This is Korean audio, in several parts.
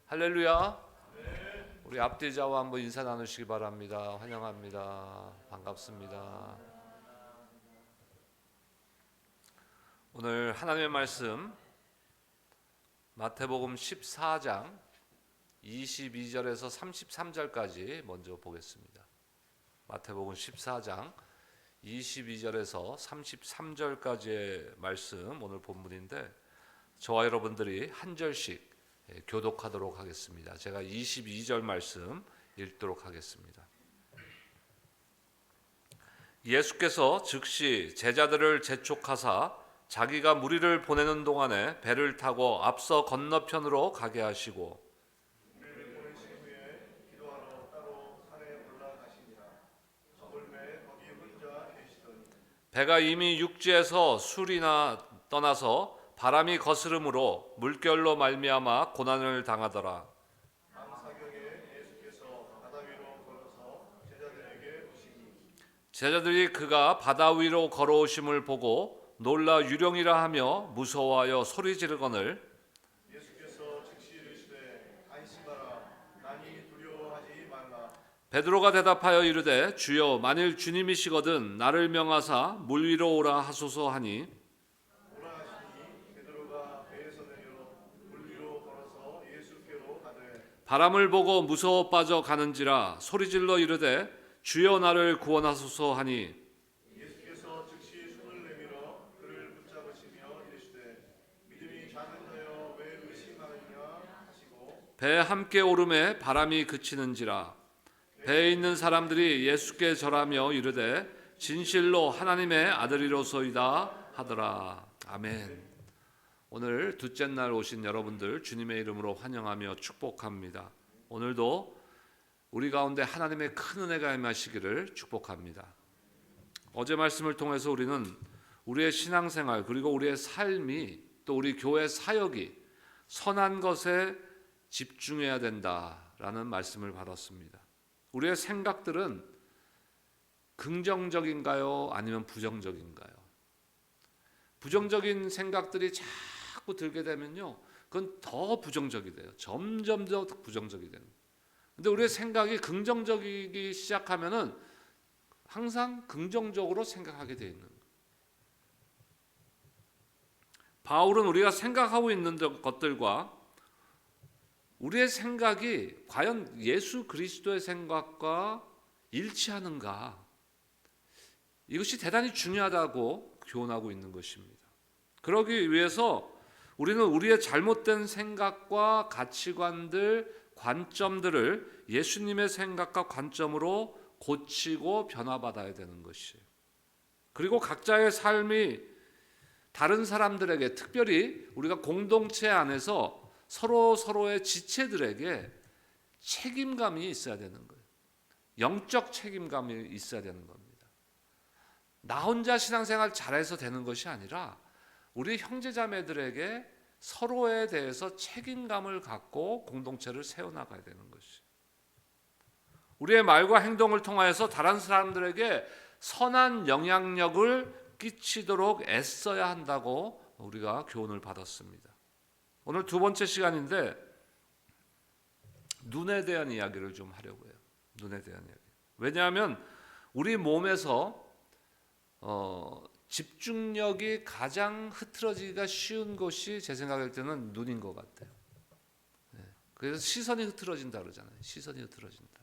할렐루야. 우리 앞뒤자와 한번 인사 나누시기 바랍니다. 환영합니다. 반갑습니다. 오늘 하나님의 말씀 마태복음 14장 22절에서 33절까지 먼저 보겠습니다. 마태복음 14장 22절에서 33절까지의 말씀 오늘 본문인데 저와 여러분들이 한 절씩 교독하도록 하겠습니다. 제가 22절 말씀 읽도록 하겠습니다. 예수께서 즉시 제자들을 재촉하사 자기가 무리를 보내는 동안에 배를 타고 앞서 건너편으로 가게 하시고 무리를 보내신 후에 기도하러 따로 산에 올라가시니라. 저물매 거기 혼자 계시더니 배가 이미 육지에서 술이나 떠나서 바람이 거스름으로 물결로 말미암아 고난을 당하더라. 밤사경에 예수께서 바다 위로 걸어서 제자들에게 오시니 제자들이 그가 바다 위로 걸어오심을 보고 놀라 유령이라 하며 무서워하여 소리 지르거늘 예수께서 즉시 이르시되 안심하라 나니 두려워하지 말라. 베드로가 대답하여 이르되 주여 만일 주님이시거든 나를 명하사 물 위로 오라 하소서 하니 오라 하시니 베드로가 배에서 내려 물 위로 걸어서 예수께로 가되 바람을 보고 무서워 빠져 가는지라 소리질러 이르되 주여 나를 구원하소서 하니 예수께서 즉시 손을 내밀어 그를 붙잡으시며 이르시되 믿음이 작은 자여 왜 의심하느냐 하시고 배에 함께 오름에 바람이 그치는지라 배에 있는 사람들이 예수께 절하며 이르되 진실로 하나님의 아들이로소이다 하더라. 아멘. 오늘 둘째 날 오신 여러분들 주님의 이름으로 환영하며 축복합니다. 오늘도 우리 가운데 하나님의 큰 은혜가 임하시기를 축복합니다. 어제 말씀을 통해서 우리는 우리의 신앙생활 그리고 우리의 삶이 또 우리 교회 사역이 선한 것에 집중해야 된다라는 말씀을 받았습니다. 우리의 생각들은 긍정적인가요? 아니면 부정적인가요? 부정적인 생각들이 자꾸 들게 되면요, 그건 더 부정적이 돼요. 점점 더 부정적이 되는. 근데 우리의 생각이 긍정적이기 시작하면은 항상 긍정적으로 생각하게 돼 있는 거예요. 바울은 우리가 생각하고 있는 것들과 우리의 생각이 과연 예수 그리스도의 생각과 일치하는가? 이것이 대단히 중요하다고 교훈하고 있는 것입니다. 그러기 위해서 우리는 우리의 잘못된 생각과 가치관들, 관점들을 예수님의 생각과 관점으로 고치고 변화받아야 되는 것이에요. 그리고 각자의 삶이 다른 사람들에게, 특별히 우리가 공동체 안에서 서로의 지체들에게 책임감이 있어야 되는 거예요. 영적 책임감이 있어야 되는 겁니다. 나 혼자 신앙생활 잘해서 되는 것이 아니라 우리 형제자매들에게 서로에 대해서 책임감을 갖고 공동체를 세워나가야 되는 것이에요. 우리의 말과 행동을 통하여서 다른 사람들에게 선한 영향력을 끼치도록 애써야 한다고 우리가 교훈을 받았습니다. 오늘 두 번째 시간인데 눈에 대한 이야기를 좀 하려고 해요. 눈에 대한 이야기. 왜냐하면 우리 몸에서 집중력이 가장 흐트러지기가 쉬운 곳이 제 생각할 때는 눈인 것 같아요. 그래서 시선이 흐트러진다 그러잖아요. 시선이 흐트러진다.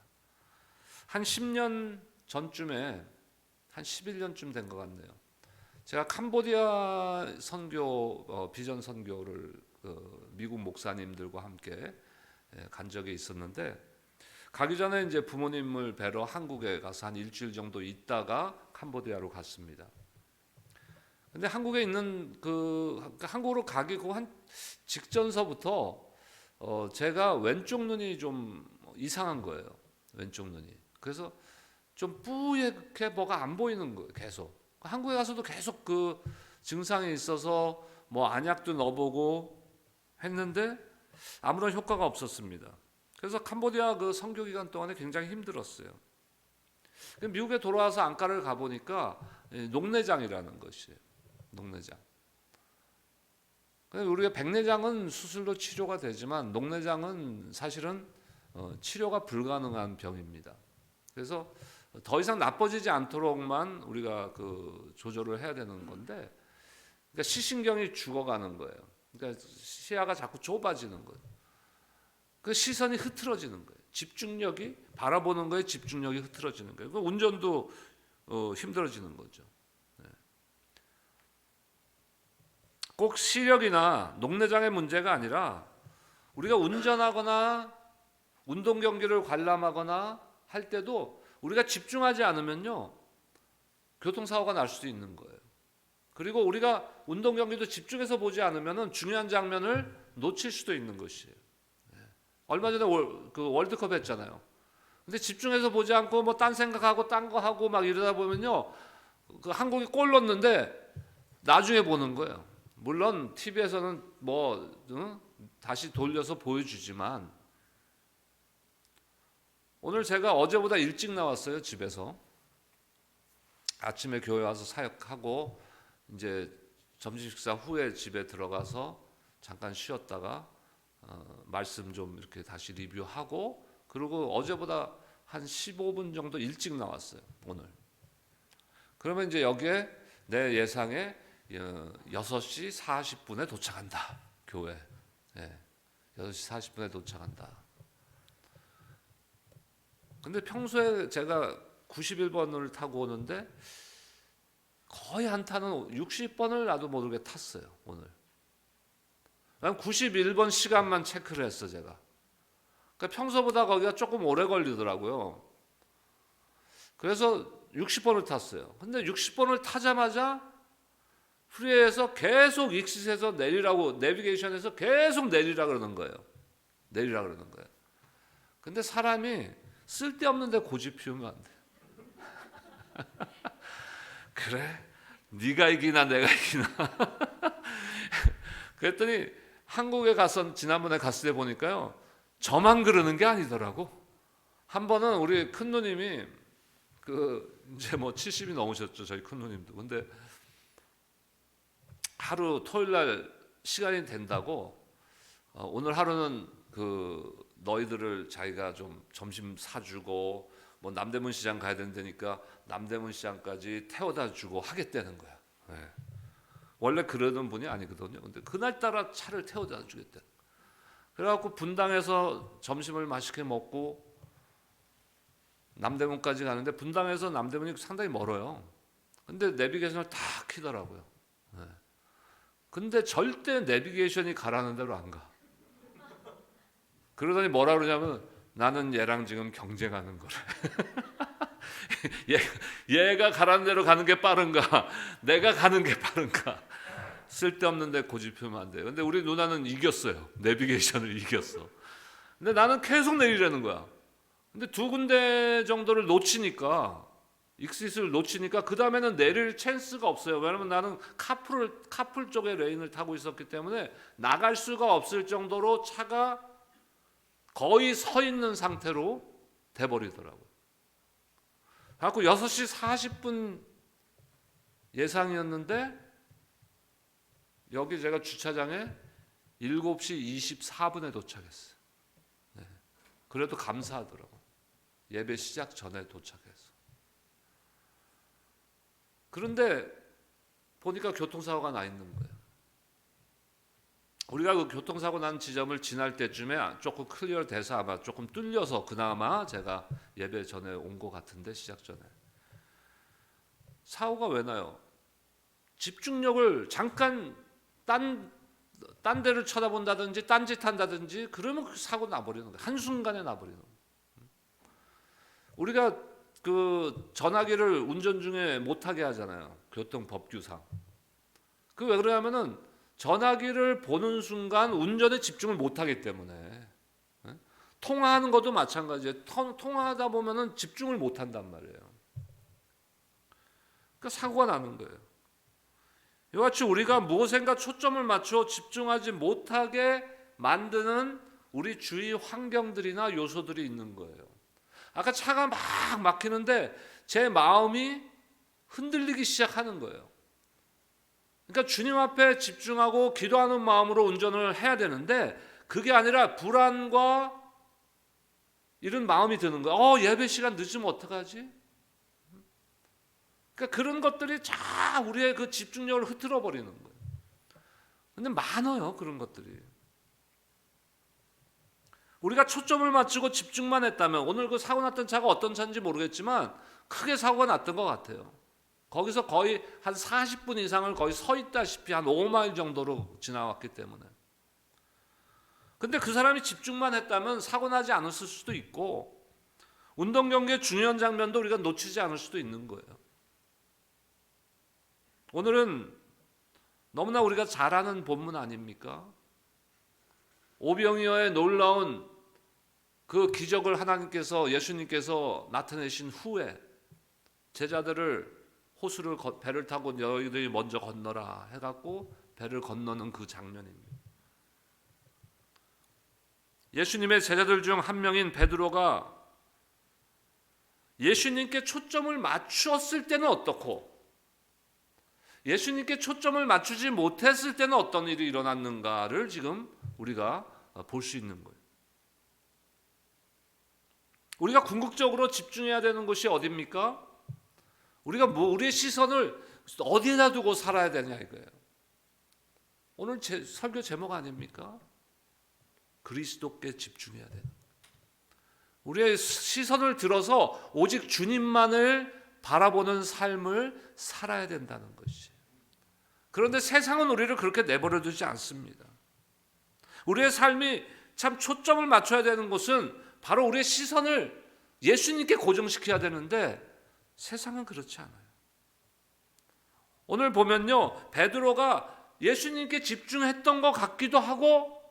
한 10년 전쯤에 한 11년쯤 된 것 같네요. 제가 캄보디아 선교 비전 선교를 미국 목사님들과 함께 간 적이 있었는데 가기 전에 이제 부모님을 뵈러 한국에 가서 한 일주일 정도 있다가 캄보디아로 갔습니다. 근데 한국에 있는 한국으로 가기 한 직전서부터 제가 왼쪽 눈이 좀 이상한 거예요. 왼쪽 눈이. 그래서 좀 뿌옇게 뭐가 안 보이는 거예요. 계속. 한국에 가서도 계속 그 증상이 있어서 뭐 안약도 넣어보고 했는데 아무런 효과가 없었습니다. 그래서 캄보디아 그 선교 기간 동안에 굉장히 힘들었어요. 미국에 돌아와서 안과를 가보니까 녹내장이라는 것이에요. 녹내장. 우리가 백내장은 수술로 치료가 되지만 녹내장은 사실은 치료가 불가능한 병입니다. 그래서 더 이상 나빠지지 않도록만 우리가 그 조절을 해야 되는 건데, 그러니까 시신경이 죽어가는 거예요. 그러니까 시야가 자꾸 좁아지는 거예요. 그 시선이 흐트러지는 거예요. 집중력이, 바라보는 거에 집중력이 흐트러지는 거예요. 그 운전도 힘들어지는 거죠. 꼭 시력이나 녹내장의 문제가 아니라 우리가 운전하거나 운동 경기를 관람하거나 할 때도 우리가 집중하지 않으면요, 교통사고가 날 수도 있는 거예요. 그리고 우리가 운동 경기도 집중해서 보지 않으면 중요한 장면을 놓칠 수도 있는 것이에요. 얼마 전에 그 월드컵 했잖아요. 근데 집중해서 보지 않고 뭐 딴 생각하고 딴 거 하고 막 이러다 보면요, 그 한국이 골 넣었는데 나중에 보는 거예요. 물론 TV에서는 뭐 다시 돌려서 보여주지만, 오늘 제가 어제보다 일찍 나왔어요. 집에서 아침에 교회 와서 사역하고 이제 점심 식사 후에 집에 들어가서 잠깐 쉬었다가 말씀 좀 이렇게 다시 리뷰하고, 그리고 어제보다 한 15분 정도 일찍 나왔어요. 오늘. 그러면 이제 여기에 내 예상에 6시 40분에 도착한다. 교회. 6시 40분에 도착한다. 근데 평소에 제가 91번을 타고 오는데 거의 한타는 60번을 나도 모르게 탔어요. 오늘. 난 91번 시간만 체크를 했어, 제가. 그러니까 평소보다 거기가 조금 오래 걸리더라고요. 그래서 60번을 탔어요. 근데 60번을 타자마자 프리웨이에서 계속 익시트에서 내리라고, 내비게이션에서 계속 내리라 그러는 거예요. 내리라 그러는 거예요. 근데 사람이 쓸데없는 데 고집 피우면 안 돼. 그래? 네가 이기나 내가 이기나. 그랬더니 한국에 가서 지난번에 갔을 때 보니까요, 저만 그러는 게 아니더라고. 한 번은 우리 큰 누님이 이제 뭐 70이 넘으셨죠, 저희 큰 누님도. 근데 하루 토요일 날 시간이 된다고 오늘 하루는 너희들을 자기가 좀 점심 사주고 뭐 남대문 시장 가야 된다니까 남대문 시장까지 태워다 주고 하겠다는 거야. 원래 그러던 분이 아니거든요. 근데 그날따라 차를 태워다 주겠다. 그래갖고 분당에서 점심을 맛있게 먹고 남대문까지 가는데, 분당에서 남대문이 상당히 멀어요. 근데 내비게이션을 다 키더라고요. 근데 절대 내비게이션이 가라는 대로 안 가. 그러더니 뭐라 그러냐면, 나는 얘랑 지금 경쟁하는 거래. 얘가 가라는 대로 가는 게 빠른가, 내가 가는 게 빠른가. 쓸데없는 데 고집 피우면 안 돼요. 근데 우리 누나는 이겼어요. 내비게이션을 이겼어. 근데 나는 계속 내리라는 거야. 근데 두 군데 정도를 놓치니까, 익시트를 놓치니까 그 다음에는 내릴 찬스가 없어요. 왜냐면 나는 카풀 쪽의 레인을 타고 있었기 때문에 나갈 수가 없을 정도로 차가 거의 서 있는 상태로 돼버리더라고요. 그래서 6시 40분 예상이었는데 여기 제가 주차장에 7시 24분에 도착했어요. 그래도 감사하더라고요. 예배 시작 전에 도착해서. 그런데 보니까 교통사고가 나 있는 거예요. 우리가 그 교통사고 난 지점을 지날 때쯤에 조금 클리어 돼서 아마 조금 뚫려서 그나마 제가 예배 전에 온 것 같은데, 시작 전에. 사고가 왜 나요? 집중력을 잠깐 딴 데를 쳐다본다든지 딴짓 한다든지 그러면 그 사고 나버리는 거예요. 한순간에 나버리는 거예요. 우리가 전화기를 운전 중에 못하게 하잖아요. 교통법규상. 왜 그러냐면은 전화기를 보는 순간 운전에 집중을 못하기 때문에. 통화하는 것도 마찬가지예요. 통화하다 보면은 집중을 못한단 말이에요. 그러니까 사고가 나는 거예요. 이와 같이 우리가 무엇인가 초점을 맞춰 집중하지 못하게 만드는 우리 주위 환경들이나 요소들이 있는 거예요. 아까 차가 막 막히는데 제 마음이 흔들리기 시작하는 거예요. 그러니까 주님 앞에 집중하고 기도하는 마음으로 운전을 해야 되는데 그게 아니라 불안과 이런 마음이 드는 거야. 예배 시간 늦으면 어떡하지? 그러니까 그런 것들이 다 우리의 그 집중력을 흐트러 버리는 거예요. 근데 많아요, 그런 것들이. 우리가 초점을 맞추고 집중만 했다면 오늘 그 사고 났던 차가 어떤 차인지 모르겠지만 크게 사고가 났던 것 같아요. 거기서 거의 한 40분 이상을 거의 서 있다시피 한 5마일 정도로 지나왔기 때문에. 근데 그 사람이 집중만 했다면 사고 나지 않았을 수도 있고 운동 경기의 중요한 장면도 우리가 놓치지 않을 수도 있는 거예요. 오늘은 너무나 우리가 잘 아는 본문 아닙니까? 오병이어의 놀라운 그 기적을 하나님께서 예수님께서 나타내신 후에 제자들을 호수를 배를 타고 너희들이 먼저 건너라 해갖고 배를 건너는 그 장면입니다. 예수님의 제자들 중 한 명인 베드로가 예수님께 초점을 맞추었을 때는 어떻고 예수님께 초점을 맞추지 못했을 때는 어떤 일이 일어났는가를 지금 우리가 볼 수 있는 거예요. 우리가 궁극적으로 집중해야 되는 곳이 어디입니까? 우리가 우리의 시선을 어디에다 두고 살아야 되냐 이거예요. 오늘 설교 제목 아닙니까? 그리스도께 집중해야 되는 거예요. 우리의 시선을 들어서 오직 주님만을 바라보는 삶을 살아야 된다는 것이에요. 그런데 세상은 우리를 그렇게 내버려 두지 않습니다. 우리의 삶이 참 초점을 맞춰야 되는 곳은 바로 우리의 시선을 예수님께 고정시켜야 되는데 세상은 그렇지 않아요. 오늘 보면요, 베드로가 예수님께 집중했던 것 같기도 하고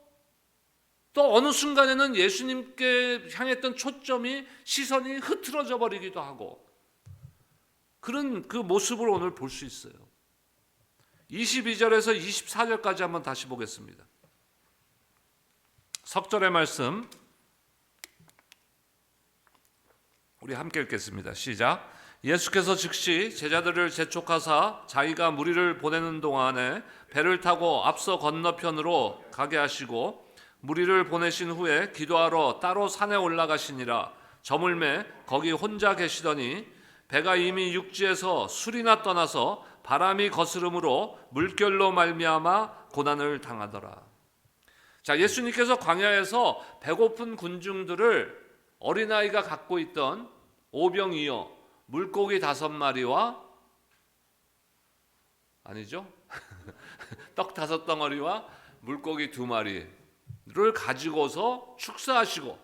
또 어느 순간에는 예수님께 향했던 초점이 시선이 흐트러져 버리기도 하고 그런 그 모습을 오늘 볼 수 있어요. 22절에서 24절까지 한번 다시 보겠습니다. 석절의 말씀 우리 함께 읽겠습니다. 시작. 예수께서 즉시 제자들을 재촉하사 자기가 무리를 보내는 동안에 배를 타고 앞서 건너편으로 가게 하시고 무리를 보내신 후에 기도하러 따로 산에 올라가시니라. 저물매 거기 혼자 계시더니 배가 이미 육지에서 술이나 떠나서 바람이 거스름으로 물결로 말미암아 고난을 당하더라. 자, 예수님께서 광야에서 배고픈 군중들을 어린아이가 갖고 있던 오병이어 물고기 5마리와 아니죠? 떡 5덩어리와 물고기 2마리를 가지고서 축사하시고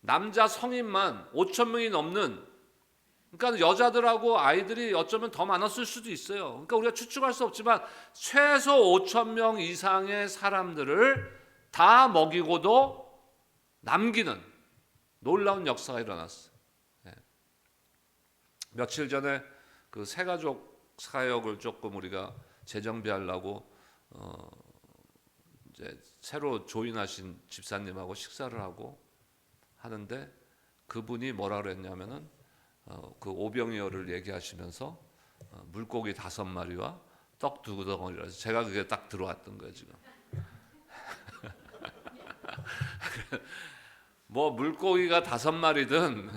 남자 성인만 5,000명이 넘는 그러니까 여자들하고 아이들이 어쩌면 더 많았을 수도 있어요. 그러니까 우리가 추측할 수 없지만 최소 5,000명 이상의 사람들을 다 먹이고도 남기는 놀라운 역사가 일어났어요. 며칠 전에 그 새가족 사역을 조금 우리가 재정비하려고 이제 새로 조인하신 집사님하고 식사를 하고 하는데 그분이 뭐라 그랬냐면은 그 오병이어를 얘기하시면서 물고기 5마리와 떡 2덩어리라서 제가 그게 딱 들어왔던 거예요 지금. 뭐 물고기가 5마리든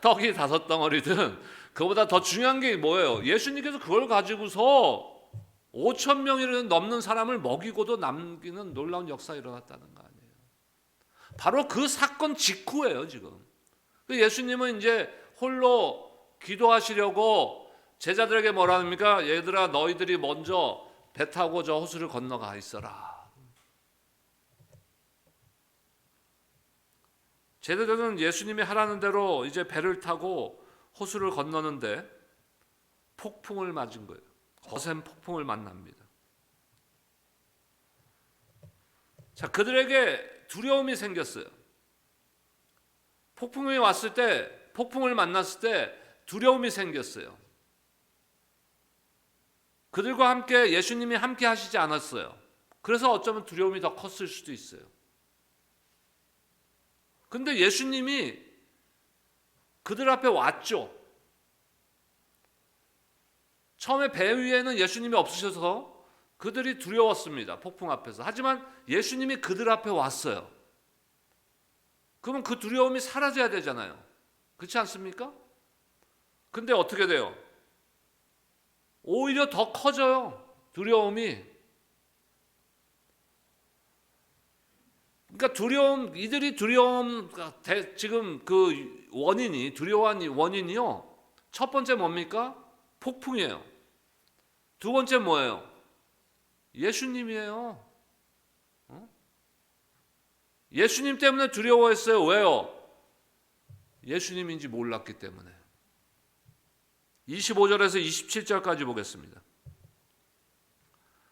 떡이 5덩어리든 그보다 더 중요한 게 뭐예요? 예수님께서 그걸 가지고서 5,000명이 넘는 사람을 먹이고도 남기는 놀라운 역사가 일어났다는 거 아니에요. 바로 그 사건 직후예요 지금. 예수님은 이제 홀로 기도하시려고 제자들에게 뭐라 합니까? 얘들아 너희들이 먼저 배 타고 저 호수를 건너가 있어라. 제자들은 예수님이 하라는 대로 이제 배를 타고 호수를 건너는데 폭풍을 맞은 거예요. 거센 폭풍을 만납니다. 자, 그들에게 두려움이 생겼어요. 폭풍이 왔을 때, 폭풍을 만났을 때 두려움이 생겼어요. 그들과 함께 예수님이 함께 하시지 않았어요. 그래서 어쩌면 두려움이 더 컸을 수도 있어요. 근데 예수님이 그들 앞에 왔죠. 처음에 배 위에는 예수님이 없으셔서 그들이 두려웠습니다. 폭풍 앞에서. 하지만 예수님이 그들 앞에 왔어요. 그러면 그 두려움이 사라져야 되잖아요. 그렇지 않습니까? 근데 어떻게 돼요? 오히려 더 커져요. 두려움이. 그러니까 이들이 두려움, 지금 그 원인이, 두려워한 원인이요. 첫 번째 뭡니까? 폭풍이에요. 두 번째 뭐예요? 예수님이에요. 예수님 때문에 두려워했어요. 왜요? 예수님인지 몰랐기 때문에. 25절에서 27절까지 보겠습니다.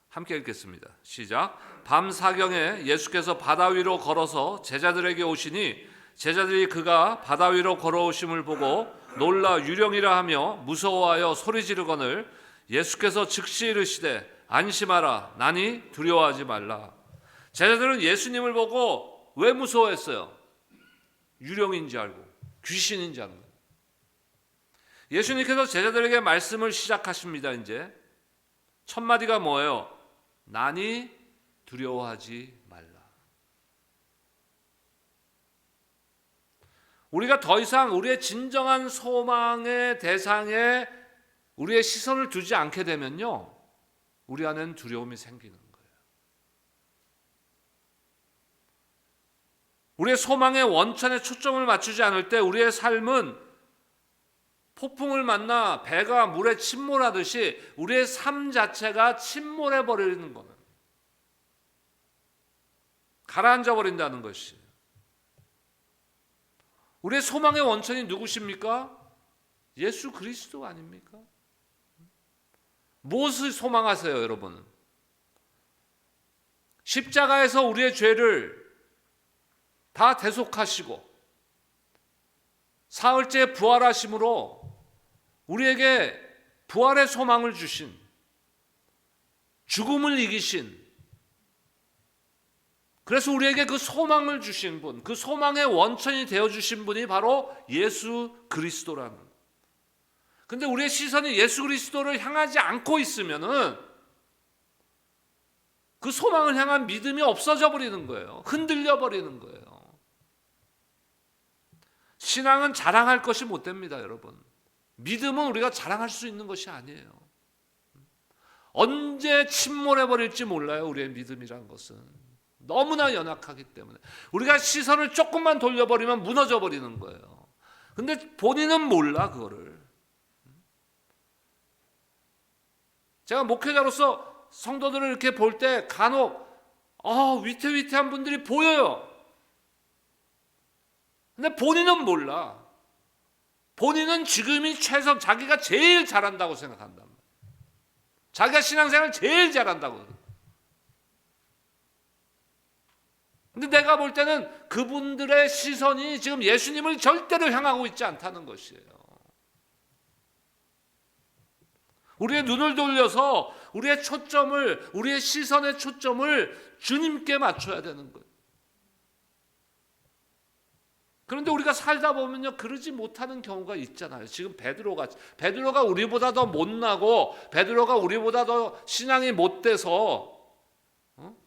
함께 읽겠습니다. 시작. 밤 사경에 예수께서 바다 위로 걸어서 제자들에게 오시니 제자들이 그가 바다 위로 걸어오심을 보고 놀라 유령이라 하며 무서워하여 소리 지르거늘 예수께서 즉시 이르시되 안심하라 나니 두려워하지 말라. 제자들은 예수님을 보고 왜 무서워했어요? 유령인지 알고 귀신인지 아는 거예요. 예수님께서 제자들에게 말씀을 시작하십니다. 이제 첫 마디가 뭐예요? 나니 두려워하지 말라. 우리가 더 이상 우리의 진정한 소망의 대상에 우리의 시선을 두지 않게 되면요, 우리 안에는 두려움이 생기는 거예요. 우리의 소망의 원천에 초점을 맞추지 않을 때 우리의 삶은 폭풍을 만나 배가 물에 침몰하듯이 우리의 삶 자체가 침몰해 버리는 거는, 가라앉아 버린다는 것이. 우리의 소망의 원천이 누구십니까? 예수 그리스도 아닙니까? 무엇을 소망하세요, 여러분? 십자가에서 우리의 죄를 다 대속하시고 사흘째 부활하심으로 우리에게 부활의 소망을 주신, 죽음을 이기신, 그래서 우리에게 그 소망을 주신 분, 그 소망의 원천이 되어주신 분이 바로 예수 그리스도라는. 근데 우리의 시선이 예수 그리스도를 향하지 않고 있으면은 그 소망을 향한 믿음이 없어져 버리는 거예요. 흔들려 버리는 거예요. 신앙은 자랑할 것이 못 됩니다, 여러분. 믿음은 우리가 자랑할 수 있는 것이 아니에요. 언제 침몰해 버릴지 몰라요, 우리의 믿음이라는 것은. 너무나 연약하기 때문에. 우리가 시선을 조금만 돌려버리면 무너져 버리는 거예요. 근데 본인은 몰라, 그거를. 제가 목회자로서 성도들을 이렇게 볼 때 간혹 위태위태한 분들이 보여요. 근데 본인은 몰라. 본인은 지금이 자기가 제일 잘한다고 생각한단 말이에요. 자기가 신앙생활 제일 잘한다고. 근데 내가 볼 때는 그분들의 시선이 지금 예수님을 절대로 향하고 있지 않다는 것이에요. 우리의 눈을 돌려서 우리의 초점을, 우리의 시선의 초점을 주님께 맞춰야 되는 거예요. 그런데 우리가 살다 보면요, 그러지 못하는 경우가 있잖아요. 지금 베드로가 우리보다 더 못나고 베드로가 우리보다 더 신앙이 못돼서,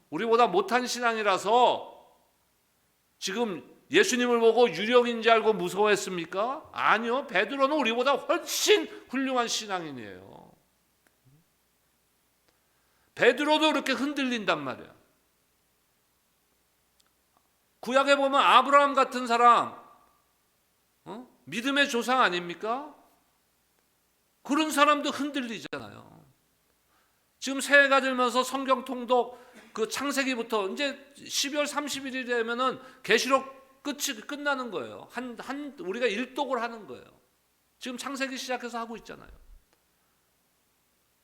우리보다 못한 신앙이라서 지금 예수님을 보고 유령인 줄 알고 무서워했습니까? 아니요. 베드로는 우리보다 훨씬 훌륭한 신앙인이에요. 베드로도 그렇게 흔들린단 말이야. 구약에 보면 아브라함 같은 사람, 믿음의 조상 아닙니까? 그런 사람도 흔들리잖아요. 지금 새해가 들면서 성경 통독 그 창세기부터 이제 12월 31일이 되면은 계시록 끝나는 거예요. 우리가 일독을 하는 거예요. 지금 창세기 시작해서 하고 있잖아요.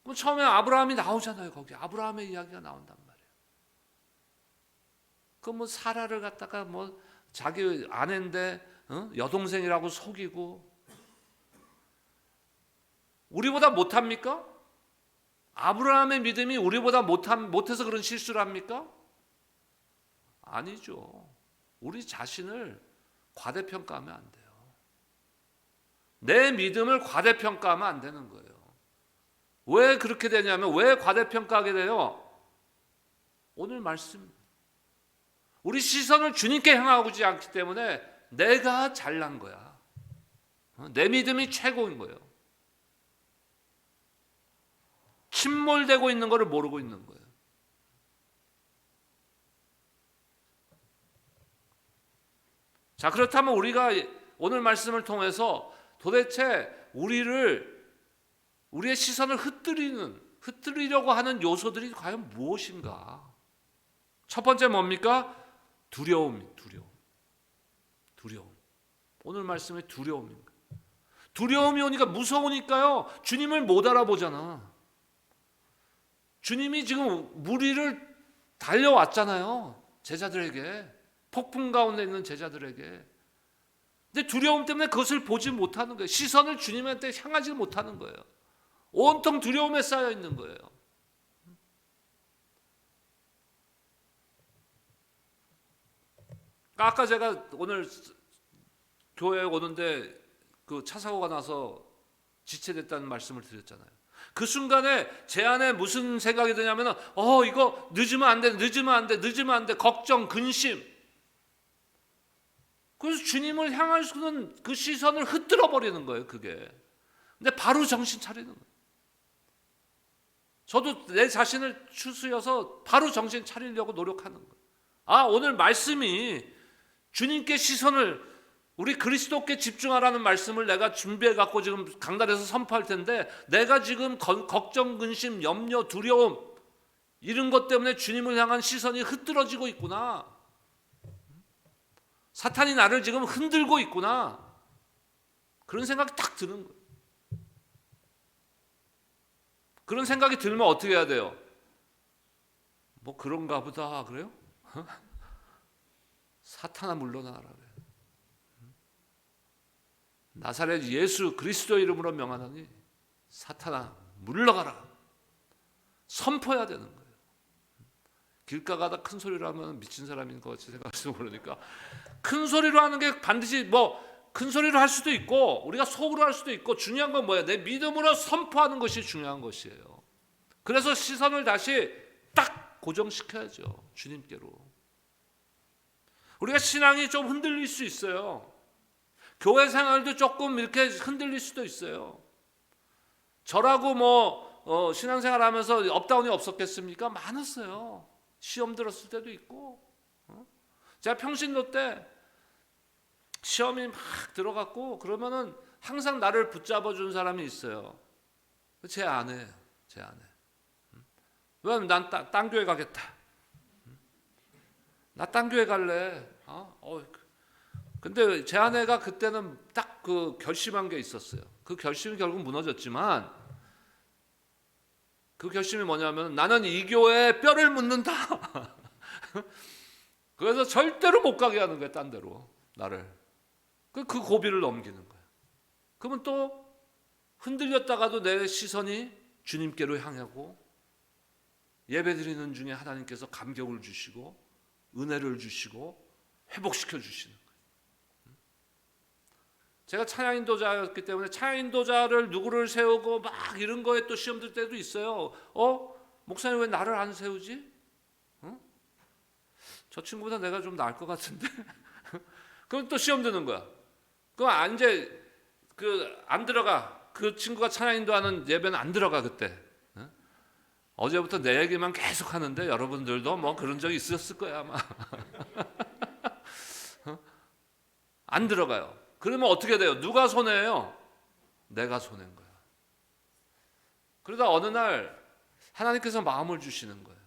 그럼 처음에 아브라함이 나오잖아요. 거기 아브라함의 이야기가 나온단 말이에요. 그 뭐 사라를 갖다가 뭐 자기 아내인데 여동생이라고 속이고, 우리보다 못합니까? 아브라함의 믿음이 우리보다 못해서 그런 실수를 합니까? 아니죠. 우리 자신을 과대평가하면 안 돼요. 내 믿음을 과대평가하면 안 되는 거예요. 왜 그렇게 되냐면, 왜 과대평가하게 돼요? 오늘 말씀. 우리 시선을 주님께 향하지 않기 때문에 내가 잘난 거야. 내 믿음이 최고인 거예요. 침몰되고 있는 거를 모르고 있는 거예요. 자, 그렇다면 우리가 오늘 말씀을 통해서 도대체 우리의 시선을 흩뜨리려고 하는 요소들이 과연 무엇인가? 첫 번째 뭡니까? 두려움. 오늘 말씀의 두려움입니다. 두려움이 오니까, 무서우니까요, 주님을 못 알아보잖아. 주님이 지금 무리를 달려왔잖아요. 제자들에게. 폭풍 가운데 있는 제자들에게. 근데 두려움 때문에 그것을 보지 못하는 거예요. 시선을 주님한테 향하지 못하는 거예요. 온통 두려움에 쌓여 있는 거예요. 아까 제가 오늘 교회에 오는데 그 차 사고가 나서 지체됐다는 말씀을 드렸잖아요. 그 순간에 제 안에 무슨 생각이 드냐면, 이거 늦으면 안 돼, 걱정, 근심. 그래서 주님을 향할 수 있는 그 시선을 흩뜨려 버리는 거예요, 그게. 근데 바로 정신 차리는 거예요. 저도 내 자신을 추스려서 바로 정신 차리려고 노력하는 거예요. 오늘 말씀이 주님께 시선을, 우리 그리스도께 집중하라는 말씀을 내가 준비해 갖고 지금 강단에서 선포할 텐데, 내가 지금 걱정, 근심, 염려, 두려움 이런 것 때문에 주님을 향한 시선이 흩뜨러지고 있구나. 사탄이 나를 지금 흔들고 있구나. 그런 생각이 딱 드는 거예요. 그런 생각이 들면 어떻게 해야 돼요? 뭐 그런가 보다 그래요? 사탄아 물러나라 그래요. 나사렛 예수 그리스도 이름으로 명하노니 사탄아 물러가라. 선포해야 되는 거예요. 길가 가다 큰 소리로 하면 미친 사람인 것 같이 생각할지도 모르니까, 큰 소리로 하는 게 반드시 큰 소리로 할 수도 있고 우리가 속으로 할 수도 있고, 중요한 건 뭐예요? 내 믿음으로 선포하는 것이 중요한 것이에요. 그래서 시선을 다시 딱 고정시켜야죠. 주님께로. 우리가 신앙이 좀 흔들릴 수 있어요. 교회 생활도 조금 이렇게 흔들릴 수도 있어요. 저라고 신앙생활 하면서 업다운이 없었겠습니까? 많았어요. 시험 들었을 때도 있고. 제가 평신도 때 시험이 막 들어갔고 그러면은 항상 나를 붙잡아 준 사람이 있어요. 제 아내예요. 제 아내. 왜냐면 난 딴 교회 가겠다. 나 딴 교회 갈래. 근데 제 아내가 그때는 딱 그 결심한 게 있었어요. 그 결심이 결국 무너졌지만, 그 결심이 뭐냐면, 나는 이 교회에 뼈를 묻는다. 그래서 절대로 못 가게 하는 거예요. 딴 데로 나를. 그 고비를 넘기는 거예요. 그러면 또 흔들렸다가도 내 시선이 주님께로 향하고, 예배드리는 중에 하나님께서 감격을 주시고 은혜를 주시고 회복시켜 주시는 거예요. 제가 찬양인도자였기 때문에 찬양인도자를 누구를 세우고 막 이런 거에 또 시험 들 때도 있어요. 목사님 왜 나를 안 세우지? 저 친구보다 내가 좀 나을 것 같은데. 그럼 또 시험 드는 거야. 그럼 이제 안 들어가. 그 친구가 찬양인도하는 예배는 안 들어가 그때. 어제부터 내 얘기만 계속 하는데 여러분들도 뭐 그런 적이 있었을 거야 아마. 안 들어가요. 그러면 어떻게 돼요? 누가 손해예요? 내가 손해인 거야. 그러다 어느 날 하나님께서 마음을 주시는 거예요.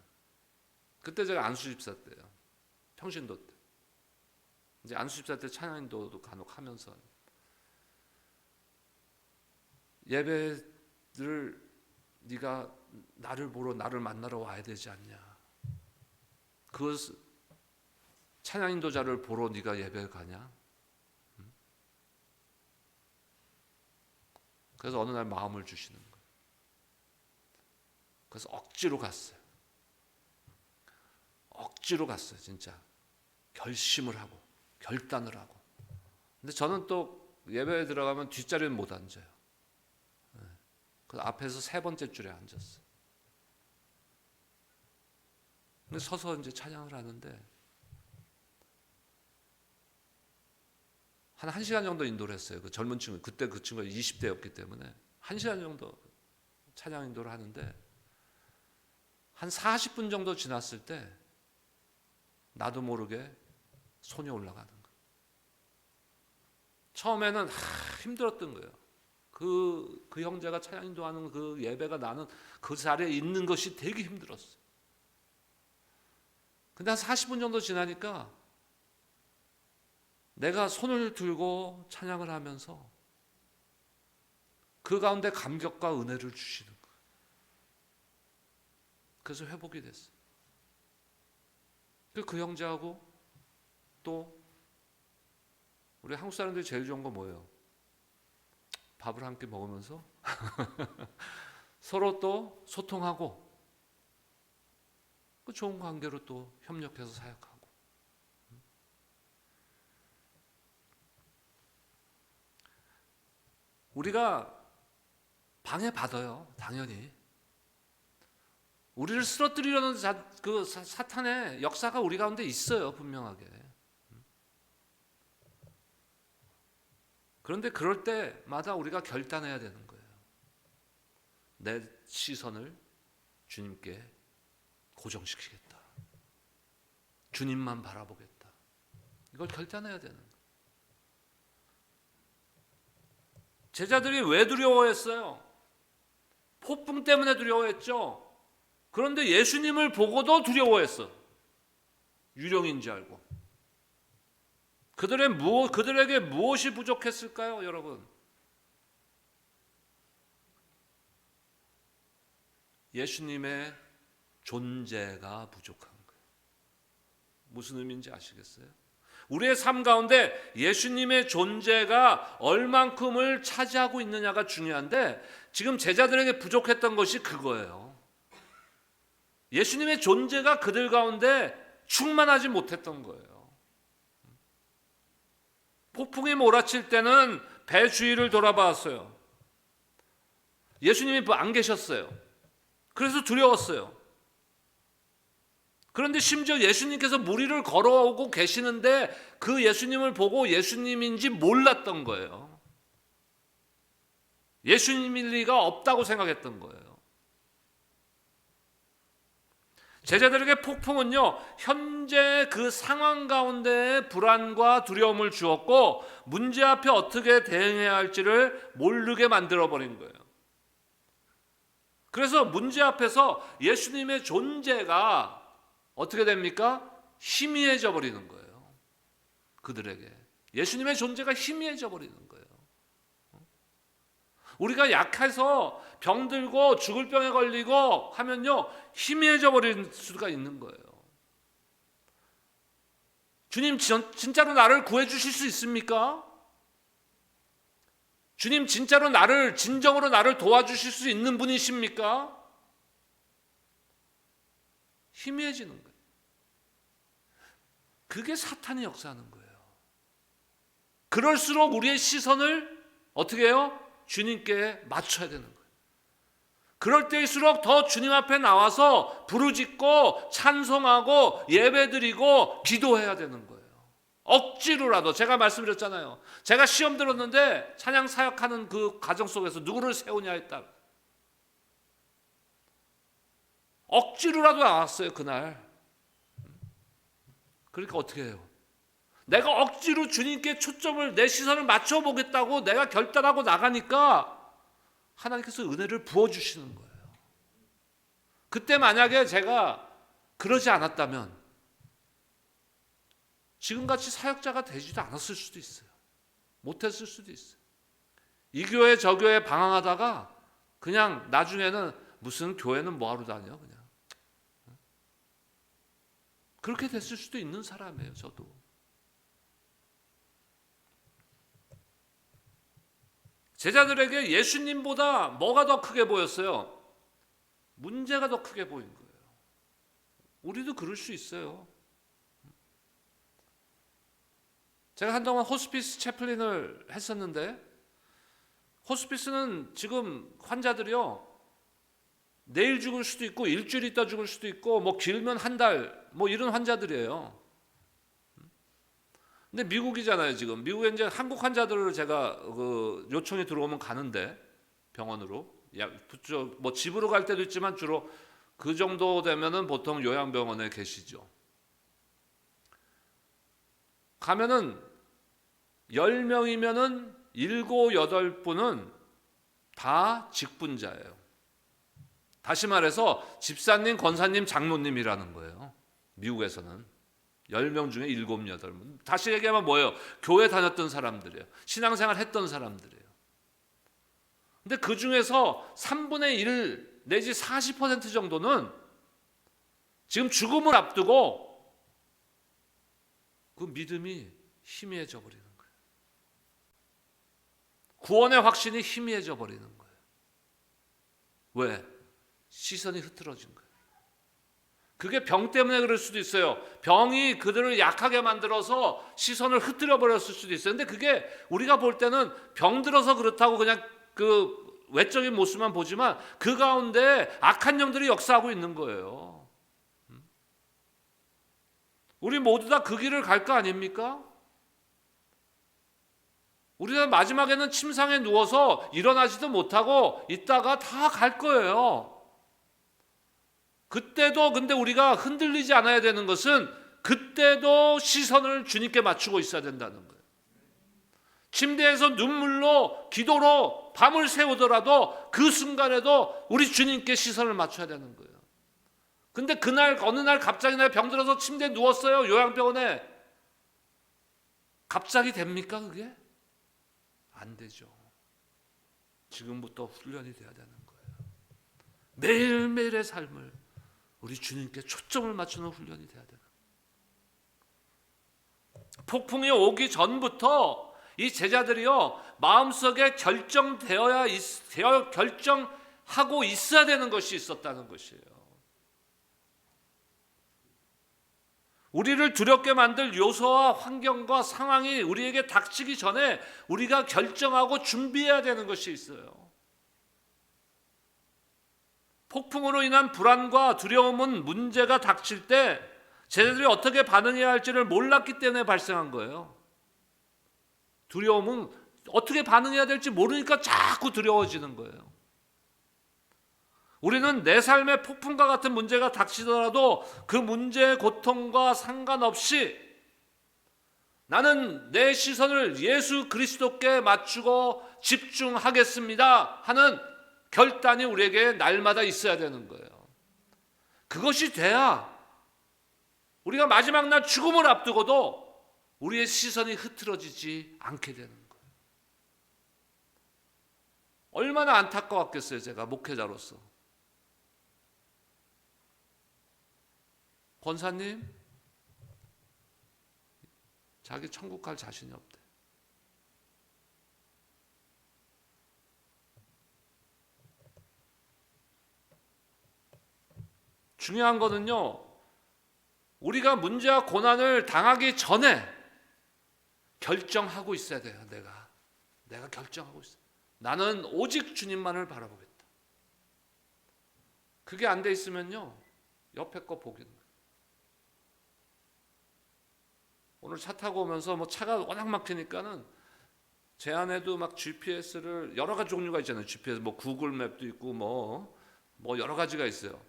그때 제가 안수집사 때예요. 평신도 때. 이제 안수집사 때 찬양인도도 간혹 하면서 예배를 네가 나를 보러 나를 만나러 와야 되지 않냐. 그 찬양인도자를 보러 네가 예배 가냐? 그래서 어느 날 마음을 주시는 거예요. 그래서 억지로 갔어요. 억지로 갔어요. 진짜 결심을 하고 결단을 하고. 근데 저는 또 예배에 들어가면 뒷자리는 못 앉아요. 그 앞에서 세 번째 줄에 앉았어. 근데 서서 이제 찬양을 하는데 한 1시간 정도 인도를 했어요. 그 젊은 친구, 그때 그 친구가 20대였기 때문에 1시간 정도 찬양 인도를 하는데 한 40분 정도 지났을 때 나도 모르게 손이 올라가는 거예요. 처음에는 힘들었던 거예요. 그 형제가 찬양 인도하는 그 예배가 나는 그 자리에 있는 것이 되게 힘들었어요. 근데 한 40분 정도 지나니까 내가 손을 들고 찬양을 하면서 그 가운데 감격과 은혜를 주시는 거예요. 그래서 회복이 됐어요. 그 형제하고 또 우리 한국 사람들이 제일 좋은 거 뭐예요? 밥을 함께 먹으면서 서로 또 소통하고 그 좋은 관계로 또 협력해서 사역하고. 우리가 방해받아요. 당연히. 우리를 쓰러뜨리려는 그 사탄의 역사가 우리 가운데 있어요. 분명하게. 그런데 그럴 때마다 우리가 결단해야 되는 거예요. 내 시선을 주님께 고정시키겠다. 주님만 바라보겠다. 이걸 결단해야 되는 거예요. 제자들이 왜 두려워했어요? 폭풍 때문에 두려워했죠. 그런데 예수님을 보고도 두려워했어. 유령인지 알고. 그들에게 무엇이 부족했을까요, 여러분? 예수님의 존재가 부족한 거예요. 무슨 의미인지 아시겠어요? 우리의 삶 가운데 예수님의 존재가 얼만큼을 차지하고 있느냐가 중요한데 지금 제자들에게 부족했던 것이 그거예요. 예수님의 존재가 그들 가운데 충만하지 못했던 거예요. 폭풍이 몰아칠 때는 배 주위를 돌아봤어요. 예수님이 안 계셨어요. 그래서 두려웠어요. 그런데 심지어 예수님께서 물 위를 걸어오고 계시는데 그 예수님을 보고 예수님인지 몰랐던 거예요. 예수님일 리가 없다고 생각했던 거예요. 제자들에게 폭풍은요, 현재 그 상황 가운데의 불안과 두려움을 주었고 문제 앞에 어떻게 대응해야 할지를 모르게 만들어버린 거예요. 그래서 문제 앞에서 예수님의 존재가 어떻게 됩니까? 희미해져 버리는 거예요. 그들에게. 예수님의 존재가 희미해져 버리는 거예요. 우리가 약해서 병들고 죽을 병에 걸리고 하면요, 희미해져 버릴 수가 있는 거예요. 주님 진짜로 나를 구해 주실 수 있습니까? 주님 진짜로 진정으로 나를 도와주실 수 있는 분이십니까? 희미해지는 거예요. 그게 사탄이 역사하는 거예요. 그럴수록 우리의 시선을 어떻게 해요? 주님께 맞춰야 되는 거예요. 그럴 때일수록 더 주님 앞에 나와서 부르짖고 찬송하고 예배드리고 기도해야 되는 거예요. 억지로라도. 제가 말씀드렸잖아요. 제가 시험 들었는데 찬양 사역하는 그 과정 속에서 누구를 세우냐에 따라 억지로라도 나왔어요, 그날. 그러니까 어떻게 해요? 내가 억지로 주님께 초점을, 내 시선을 맞춰보겠다고 내가 결단하고 나가니까 하나님께서 은혜를 부어주시는 거예요. 그때 만약에 제가 그러지 않았다면 지금같이 사역자가 되지도 않았을 수도 있어요. 못했을 수도 있어요. 이 교회 저 교회 방황하다가 그냥 나중에는 무슨 교회는 뭐하러 다녀 그냥. 그렇게 됐을 수도 있는 사람이에요. 저도. 제자들에게 예수님보다 뭐가 더 크게 보였어요? 문제가 더 크게 보인 거예요. 우리도 그럴 수 있어요. 제가 한동안 호스피스 채플린을 했었는데 호스피스는 지금 환자들이요, 내일 죽을 수도 있고 일주일 있다 죽을 수도 있고 뭐 길면 한 달 뭐 이런 환자들이에요. 근데 미국이잖아요. 지금 미국에 이제 한국 환자들을 제가 요청이 들어오면 가는데 병원으로 뭐 집으로 갈 때도 있지만 주로 그 정도 되면은 보통 요양병원에 계시죠. 가면은 10명이면은 7, 8분은 다 직분자예요. 다시 말해서 집사님, 권사님, 장로님이라는 거예요. 미국에서는 10명 중에 7, 8분. 다시 얘기하면 뭐예요? 교회 다녔던 사람들이에요. 신앙생활 했던 사람들이에요. 근데 그 중에서 3분의 1 내지 40% 정도는 지금 죽음을 앞두고 그 믿음이 희미해져 버리는 거예요. 구원의 확신이 희미해져 버리는 거예요. 왜? 시선이 흐트러진 거예요. 그게 병 때문에 그럴 수도 있어요. 병이 그들을 약하게 만들어서 시선을 흐트려 버렸을 수도 있어요. 근데 그게 우리가 볼 때는 병 들어서 그렇다고 그냥 그 외적인 모습만 보지만 그 가운데 악한 영들이 역사하고 있는 거예요. 우리 모두 다 그 길을 갈 거 아닙니까? 우리는 마지막에는 침상에 누워서 일어나지도 못하고 있다가 다 갈 거예요. 그때도 근데 우리가 흔들리지 않아야 되는 것은 그때도 시선을 주님께 맞추고 있어야 된다는 거예요. 침대에서 눈물로 기도로 밤을 새우더라도 그 순간에도 우리 주님께 시선을 맞춰야 되는 거예요. 근데 그날 어느 날 갑자기 내가 병들어서 침대에 누웠어요. 요양병원에. 갑자기 됩니까 그게? 안 되죠. 지금부터 훈련이 돼야 되는 거예요. 매일매일의 삶을 우리 주님께 초점을 맞추는 훈련이 돼야 되는 거예요. 폭풍이 오기 전부터 이 제자들이요 마음속에 결정하고 있어야 되는 것이 있었다는 것이에요. 우리를 두렵게 만들 요소와 환경과 상황이 우리에게 닥치기 전에 우리가 결정하고 준비해야 되는 것이 있어요. 폭풍으로 인한 불안과 두려움은 문제가 닥칠 때 제자들이 어떻게 반응해야 할지를 몰랐기 때문에 발생한 거예요. 두려움은 어떻게 반응해야 될지 모르니까 자꾸 두려워지는 거예요. 우리는 내 삶의 폭풍과 같은 문제가 닥치더라도 그 문제의 고통과 상관없이 나는 내 시선을 예수 그리스도께 맞추고 집중하겠습니다 하는 결단이 우리에게 날마다 있어야 되는 거예요. 그것이 돼야 우리가 마지막 날 죽음을 앞두고도 우리의 시선이 흐트러지지 않게 되는 거예요. 얼마나 안타까웠겠어요, 제가 목회자로서. 권사님, 자기 천국 갈 자신이 없대. 중요한 거는요, 우리가 문제와 고난을 당하기 전에 결정하고 있어야 돼요. 내가 결정하고 있어요. 나는 오직 주님만을 바라보겠다. 그게 안 돼 있으면요, 옆에 거 보기는 거예요. 오늘 차 타고 오면서 뭐 차가 워낙 막히니까는 제 안에도 막 GPS를 여러 가지 종류가 있잖아요. GPS 뭐 구글 맵도 있고 뭐 여러 가지가 있어요.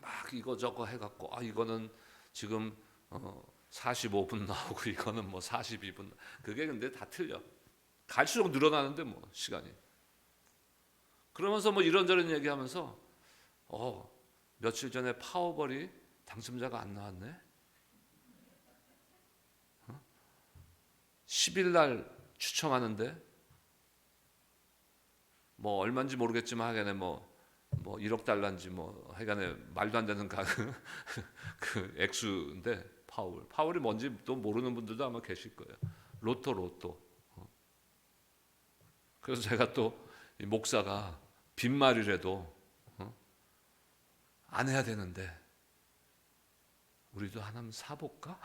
막 이거저거 해갖고 이거는 지금 45분 나오고 이거는 뭐 42분. 그게 근데 다 틀려. 갈수록 늘어나는데 뭐 시간이. 그러면서 뭐 이런저런 얘기하면서 며칠 전에 파워벌이 당첨자가 안 나왔네. 10일 날 추첨하는데 뭐 얼마인지 모르겠지만 하여간에 뭐 1억 달러인지 뭐 하여간에 말도 안 되는 그 액수인데 파월이 뭔지 또 모르는 분들도 아마 계실 거예요. 로또. 그래서 제가 또 이 목사가 빈말이라도 안 해야 되는데 우리도 하나 사볼까?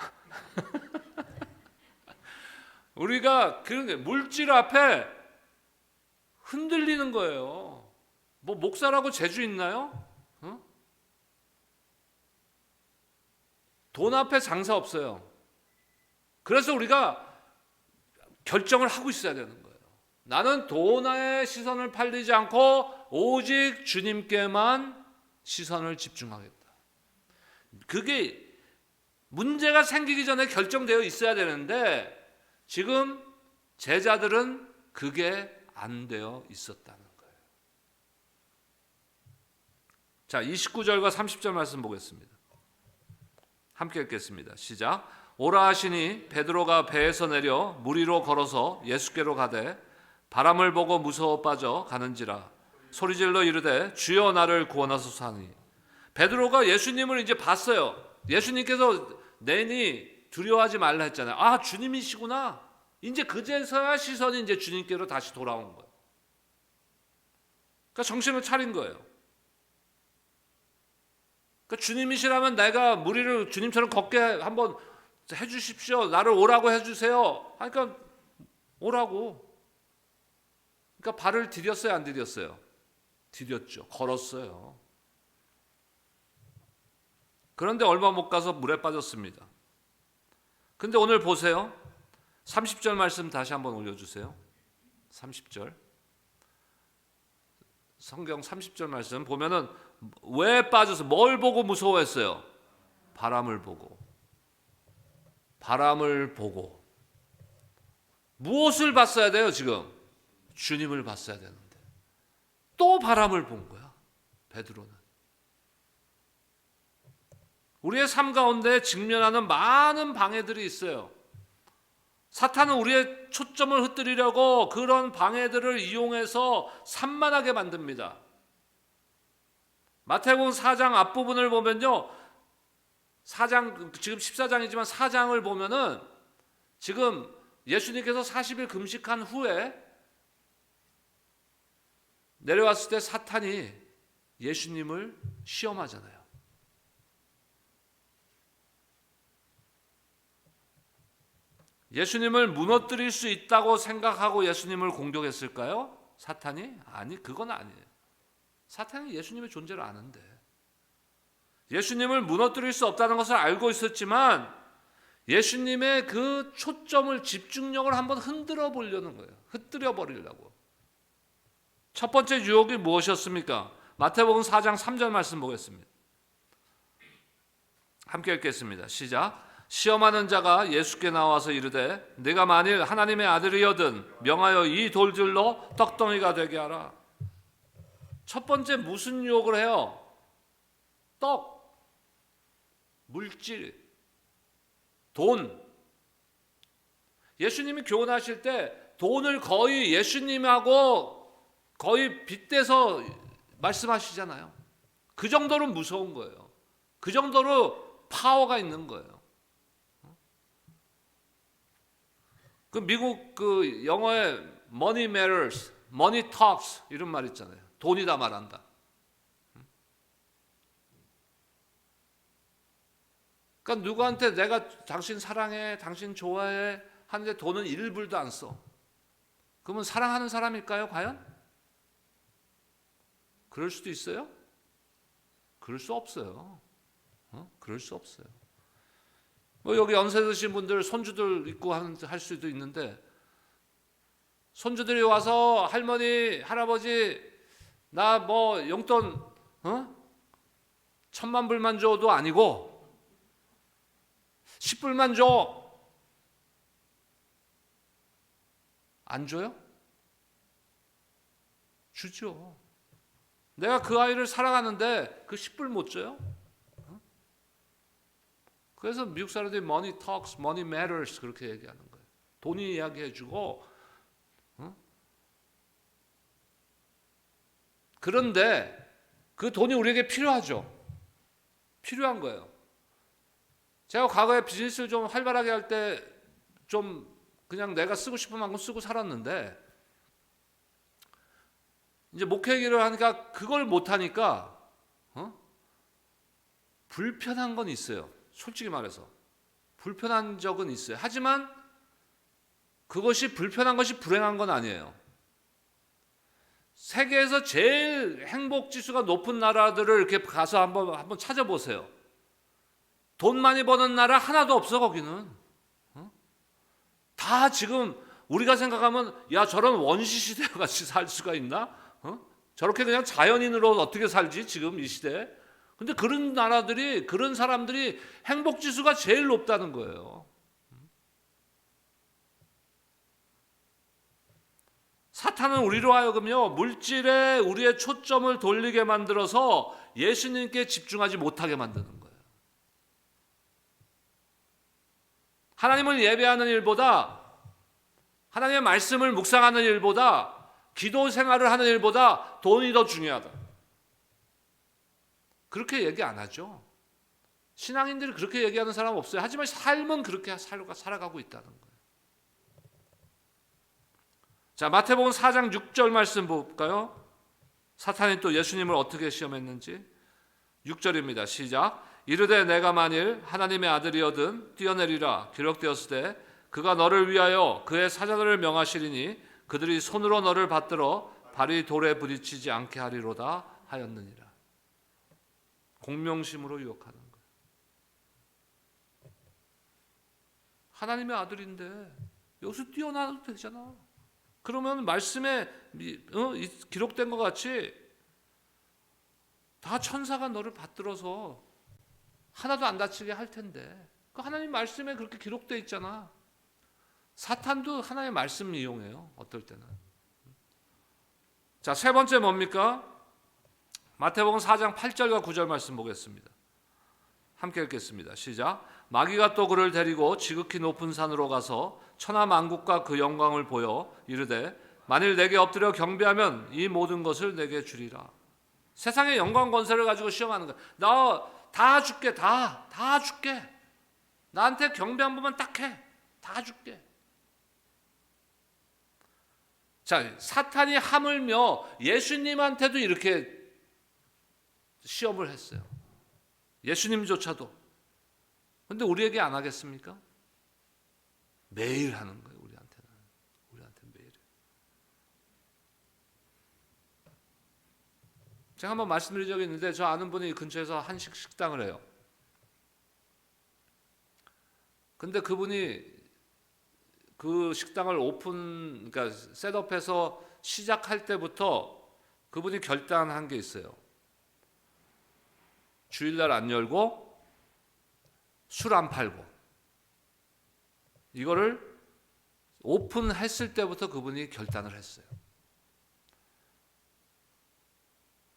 우리가 그런 게 물질 앞에 흔들리는 거예요. 뭐 목사라고 재주 있나요? 어? 돈 앞에 장사 없어요. 그래서 우리가 결정을 하고 있어야 되는 거예요. 나는 돈에 시선을 팔리지 않고 오직 주님께만 시선을 집중하겠다. 그게 문제가 생기기 전에 결정되어 있어야 되는데 지금 제자들은 그게 안 되어 있었다는 거예요. 자, 29절과 30절 말씀 보겠습니다. 함께 읽겠습니다. 시작. 오라 하시니 베드로가 배에서 내려 물 위로 걸어서 예수께로 가되 바람을 보고 무서워 빠져 가는지라 소리질러 이르되 주여 나를 구원하소서 하니 베드로가 예수님을 이제 봤어요. 예수님께서 내니 두려워하지 말라 했잖아요. 아, 주님이시구나. 이제 그제서야 시선이 이제 주님께로 다시 돌아온 거예요. 그러니까 정신을 차린 거예요. 그러니까 주님이시라면 내가 물 위를 주님처럼 걷게 한번 해주십시오. 나를 오라고 해주세요. 그러니까 오라고. 그러니까 발을 디뎠어요, 안 디뎠어요? 디뎠죠. 걸었어요. 그런데 얼마 못 가서 물에 빠졌습니다. 근데 오늘 보세요. 30절 말씀 다시 한번 올려주세요. 30절. 성경 30절 말씀 보면은 왜 빠져서 뭘 보고 무서워했어요? 바람을 보고. 바람을 보고. 무엇을 봤어야 돼요, 지금? 주님을 봤어야 되는데. 또 바람을 본 거야, 베드로는. 우리의 삶 가운데 직면하는 많은 방해들이 있어요. 사탄은 우리의 초점을 흩뜨리려고 그런 방해들을 이용해서 산만하게 만듭니다. 마태복음 4장 앞부분을 보면요. 4장, 지금 14장이지만 4장을 보면은 지금 예수님께서 40일 금식한 후에 내려왔을 때 사탄이 예수님을 시험하잖아요. 예수님을 무너뜨릴 수 있다고 생각하고 예수님을 공격했을까요? 사탄이? 아니, 그건 아니에요. 사탄이 예수님의 존재를 아는데 예수님을 무너뜨릴 수 없다는 것을 알고 있었지만 예수님의 그 초점을, 집중력을 한번 흔들어 보려는 거예요. 흩뜨려 버리려고. 첫 번째 유혹이 무엇이었습니까? 마태복음 4장 3절 말씀 보겠습니다. 함께 읽겠습니다. 시작. 시험하는 자가 예수께 나와서 이르되 네가 만일 하나님의 아들이여든 명하여 이 돌들로 떡덩이가 되게 하라. 첫 번째 무슨 유혹을 해요? 떡, 물질, 돈. 예수님이 교훈하실 때 돈을 거의 예수님하고 거의 빗대서 말씀하시잖아요. 그 정도로 무서운 거예요. 그 정도로 파워가 있는 거예요. 그 미국 그 영어에 money matters, money talks 이런 말 있잖아요. 돈이 다 말한다. 그러니까 누구한테 내가 당신 사랑해, 당신 좋아해 하는데 돈은 1불도 안 써. 그러면 사랑하는 사람일까요, 과연? 그럴 수도 있어요? 그럴 수 없어요. 그럴 수 없어요. 뭐 여기 연세 드신 분들 손주들 있고 할 수도 있는데 손주들이 와서 할머니, 할아버지 나 뭐 용돈 1,000만 불만 줘도 아니고 10불만 줘. 안 줘요? 주죠. 내가 그 아이를 사랑하는데 그 10불 못 줘요? 그래서 미국 사람들이 money talks, money matters 그렇게 얘기하는 거예요. 돈이 이야기해주고 그런데 그 돈이 우리에게 필요하죠. 필요한 거예요. 제가 과거에 비즈니스를 좀 활발하게 할 때 좀 그냥 내가 쓰고 싶은 만큼 쓰고 살았는데 이제 목회 일을 하니까 그걸 못하니까 불편한 건 있어요. 솔직히 말해서 불편한 적은 있어요. 하지만 그것이 불편한 것이 불행한 건 아니에요. 세계에서 제일 행복 지수가 높은 나라들을 이렇게 가서 한번 찾아보세요. 돈 많이 버는 나라 하나도 없어 거기는. 다 지금 우리가 생각하면 야 저런 원시 시대 같이 살 수가 있나? 저렇게 그냥 자연인으로 어떻게 살지 지금 이 시대에? 근데 그런 나라들이 그런 사람들이 행복 지수가 제일 높다는 거예요. 사탄은 우리로 하여금요 물질에 우리의 초점을 돌리게 만들어서 예수님께 집중하지 못하게 만드는 거예요. 하나님을 예배하는 일보다 하나님의 말씀을 묵상하는 일보다 기도 생활을 하는 일보다 돈이 더 중요하다. 그렇게 얘기 안 하죠. 신앙인들이 그렇게 얘기하는 사람 없어요. 하지만 삶은 그렇게 살아가고 있다는 거예요. 자, 마태복음 4장 6절 말씀 볼까요? 사탄이 또 예수님을 어떻게 시험했는지. 6절입니다. 시작. 이르되 내가 만일 하나님의 아들이거든 뛰어내리라 기록되었으되 그가 너를 위하여 그의 사자들을 명하시리니 그들이 손으로 너를 받들어 발이 돌에 부딪히지 않게 하리로다 하였느니라. 공명심으로 유혹하는 거예요. 하나님의 아들인데 여기서 뛰어나도 되잖아. 그러면 말씀에 기록된 것 같이 다 천사가 너를 받들어서 하나도 안 다치게 할 텐데 그 하나님 말씀에 그렇게 기록되어 있잖아. 사탄도 하나님의 말씀 이용해요. 어떨 때는. 자, 세 번째 뭡니까? 마태복음 4장 8절과 9절 말씀 보겠습니다. 함께 읽겠습니다. 시작. 마귀가 또 그를 데리고 지극히 높은 산으로 가서 천하만국과 그 영광을 보여 이르되 만일 내게 엎드려 경배하면 이 모든 것을 내게 주리라. 세상의 영광 권세를 가지고 시험하는 거야. 나 다 줄게. 다 줄게. 나한테 경배 한 번만 딱 해. 다 줄게. 자, 사탄이 하물며 예수님한테도 이렇게 시험을 했어요. 예수님조차도. 근데 우리에게 안 하겠습니까? 매일 하는 거예요. 우리한테 매일. 제가 한번 말씀드린 적이 있는데 저 아는 분이 근처에서 한식 식당을 해요. 근데 그분이 그 식당을 그러니까 셋업해서 시작할 때부터 그분이 결단한 게 있어요. 주일날 안 열고 술 안 팔고. 이거를 오픈했을 때부터 그분이 결단을 했어요.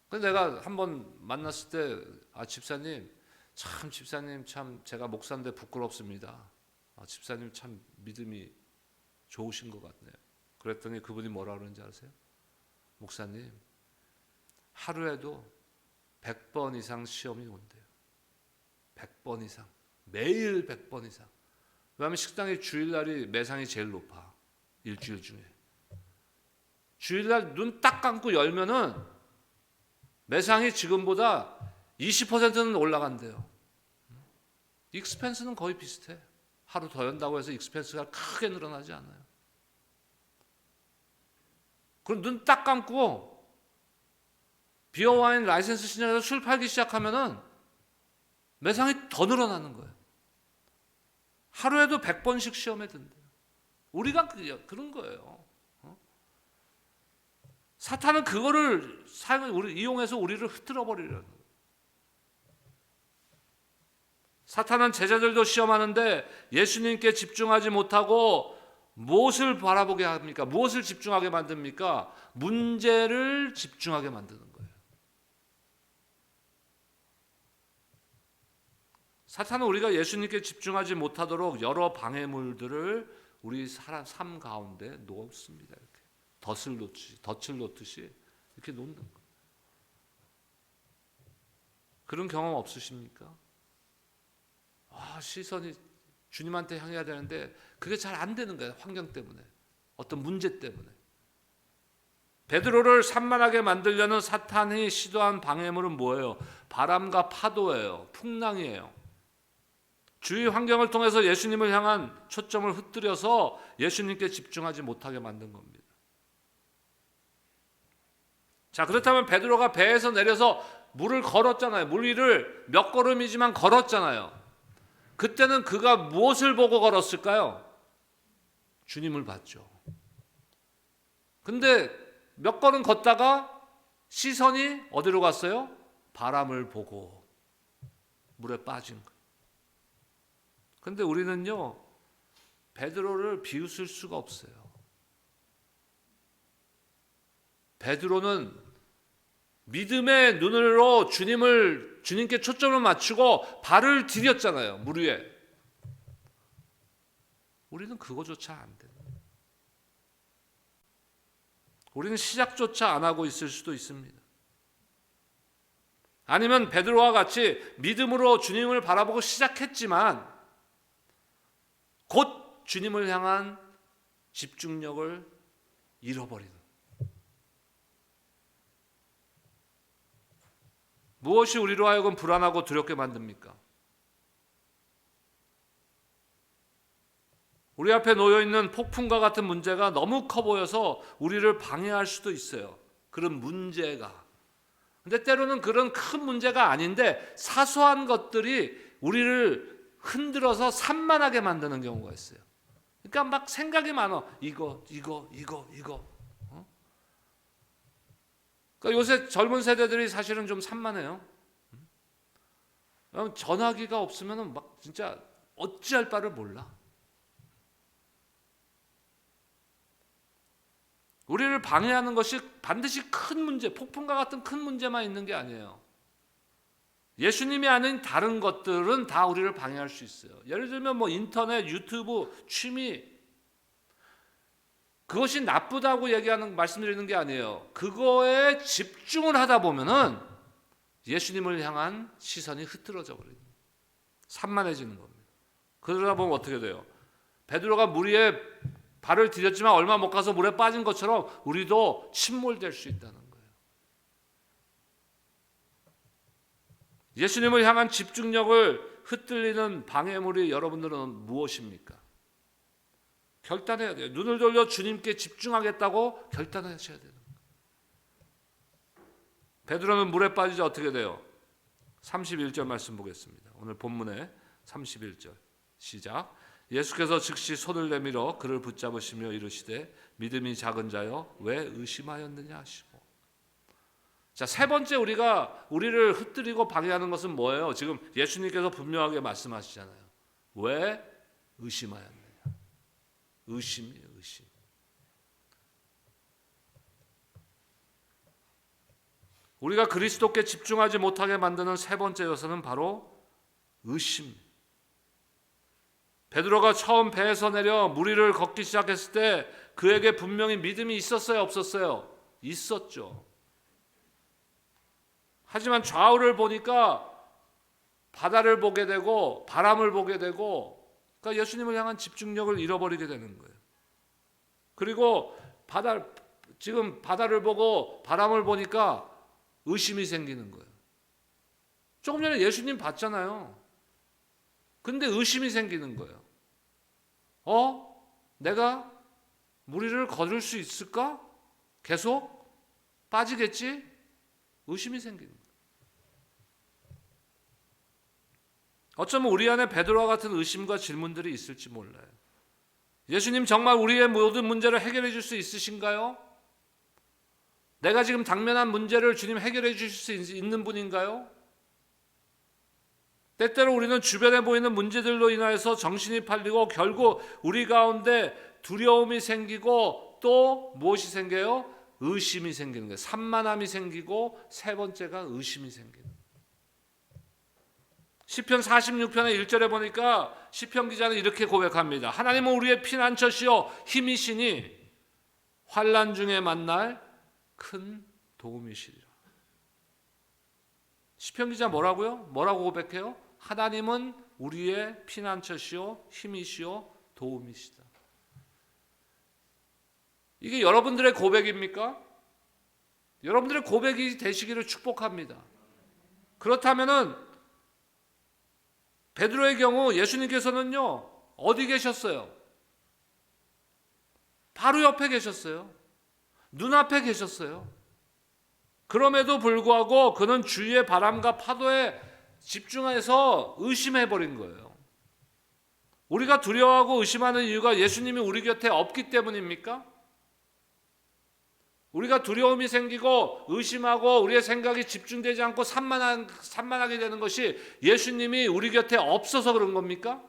그래서 내가 한번 만났을 때 집사님 참 제가 목사인데 부끄럽습니다. 집사님 참 믿음이 좋으신 것 같네요. 그랬더니 그분이 뭐라 그러는지 아세요? 목사님 하루에도 100번 이상 시험이 온대요. 100번 이상. 매일 100번 이상. 왜냐하면 식당의 주일날이 매상이 제일 높아. 일주일 중에. 주일날 눈 딱 감고 열면은 매상이 지금보다 20%는 올라간대요. 익스펜스는 거의 비슷해. 하루 더 연다고 해서 익스펜스가 크게 늘어나지 않아요. 그럼 눈 딱 감고 비어 와인 라이센스 신청해서 술 팔기 시작하면은 매상이 더 늘어나는 거예요. 하루에도 100번씩 시험에 든대요. 우리가 그런 거예요. 사탄은 그거를 이용해서 우리를 흐트러 버리려는 거예요. 사탄은 제자들도 시험하는데 예수님께 집중하지 못하고 무엇을 바라보게 합니까? 무엇을 집중하게 만듭니까? 문제를 집중하게 만드는 거예요. 사탄은 우리가 예수님께 집중하지 못하도록 여러 방해물들을 우리 삶 가운데 놓습니다. 이렇게 덫을 놓듯이 이렇게 놓는 거예요. 그런 경험 없으십니까? 시선이 주님한테 향해야 되는데 그게 잘 안 되는 거예요. 환경 때문에. 어떤 문제 때문에. 베드로를 산만하게 만들려는 사탄이 시도한 방해물은 뭐예요? 바람과 파도예요. 풍랑이에요. 주위 환경을 통해서 예수님을 향한 초점을 흩뜨려서 예수님께 집중하지 못하게 만든 겁니다. 자, 그렇다면 베드로가 배에서 내려서 물을 걸었잖아요. 물 위를 몇 걸음이지만 걸었잖아요. 그때는 그가 무엇을 보고 걸었을까요? 주님을 봤죠. 근데 몇 걸음 걷다가 시선이 어디로 갔어요? 바람을 보고 물에 빠진 거예요. 근데 우리는요, 베드로를 비웃을 수가 없어요. 베드로는 믿음의 눈으로 주님께 초점을 맞추고 발을 디뎠잖아요. 물 위에. 우리는 그거조차 안 돼요. 우리는 시작조차 안 하고 있을 수도 있습니다. 아니면 베드로와 같이 믿음으로 주님을 바라보고 시작했지만 곧 주님을 향한 집중력을 잃어버리는. 무엇이 우리로 하여금 불안하고 두렵게 만듭니까? 우리 앞에 놓여있는 폭풍과 같은 문제가 너무 커 보여서 우리를 방해할 수도 있어요. 그런 문제가. 근데 때로는 그런 큰 문제가 아닌데 사소한 것들이 우리를 흔들어서 산만하게 만드는 경우가 있어요. 그러니까 막 생각이 많아. 이거. 그러니까 요새 젊은 세대들이 사실은 좀 산만해요. 전화기가 없으면 막 진짜 어찌할 바를 몰라. 우리를 방해하는 것이 반드시 큰 문제, 폭풍과 같은 큰 문제만 있는 게 아니에요. 예수님이 아닌 다른 것들은 다 우리를 방해할 수 있어요. 예를 들면 뭐 인터넷, 유튜브, 취미, 그것이 나쁘다고 말씀드리는 게 아니에요. 그거에 집중을 하다 보면은 예수님을 향한 시선이 흐트러져 버려요. 산만해지는 겁니다. 그러다 보면 어떻게 돼요? 베드로가 물 위에 발을 디뎠지만 얼마 못 가서 물에 빠진 것처럼 우리도 침몰될 수 있다는 거예요. 예수님을 향한 집중력을 흩뜨리는 방해물이 여러분들은 무엇입니까? 결단해야 돼요. 눈을 돌려 주님께 집중하겠다고 결단하셔야 돼요. 베드로는 물에 빠지자 어떻게 돼요? 31절 말씀 보겠습니다. 오늘 본문의 31절 시작. 예수께서 즉시 손을 내밀어 그를 붙잡으시며 이르시되 믿음이 작은 자여 왜 의심하였느냐 하시고. 자, 세 번째 우리를 흩뜨리고 방해하는 것은 뭐예요? 지금 예수님께서 분명하게 말씀하시잖아요. 왜 의심하였느냐? 의심이에요, 의심. 우리가 그리스도께 집중하지 못하게 만드는 세 번째 요소는 바로 의심. 베드로가 처음 배에서 내려 물 위를 걷기 시작했을 때 그에게 분명히 믿음이 있었어요, 없었어요? 있었죠. 하지만 좌우를 보니까 바다를 보게 되고 바람을 보게 되고, 그러니까 예수님을 향한 집중력을 잃어버리게 되는 거예요. 그리고 지금 바다를 보고 바람을 보니까 의심이 생기는 거예요. 조금 전에 예수님 봤잖아요. 근데 의심이 생기는 거예요. 내가 물 위를 걸을 수 있을까? 계속 빠지겠지? 의심이 생기는 거예요. 어쩌면 우리 안에 베드로와 같은 의심과 질문들이 있을지 몰라요. 예수님 정말 우리의 모든 문제를 해결해 줄 수 있으신가요? 내가 지금 당면한 문제를 주님 해결해 주실 수 있는 분인가요? 때때로 우리는 주변에 보이는 문제들로 인하여서 정신이 팔리고 결국 우리 가운데 두려움이 생기고 또 무엇이 생겨요? 의심이 생기는 거예요. 산만함이 생기고 세 번째가 의심이 생기는 거예요. 시편 46편의 1절에 보니까 시편 기자는 이렇게 고백합니다. 하나님은 우리의 피난처시요 힘이시니 환난 중에 만날 큰 도움이시리라. 시편 기자 뭐라고요? 뭐라고 고백해요? 하나님은 우리의 피난처시요 힘이시요 도움이시다. 이게 여러분들의 고백입니까? 여러분들의 고백이 되시기를 축복합니다. 그렇다면은 베드로의 경우 예수님께서는요 어디 계셨어요? 바로 옆에 계셨어요. 눈앞에 계셨어요. 그럼에도 불구하고 그는 주위의 바람과 파도에 집중해서 의심해버린 거예요. 우리가 두려워하고 의심하는 이유가 예수님이 우리 곁에 없기 때문입니까? 우리가 두려움이 생기고 의심하고 우리의 생각이 집중되지 않고 산만하게 되는 것이 예수님이 우리 곁에 없어서 그런 겁니까?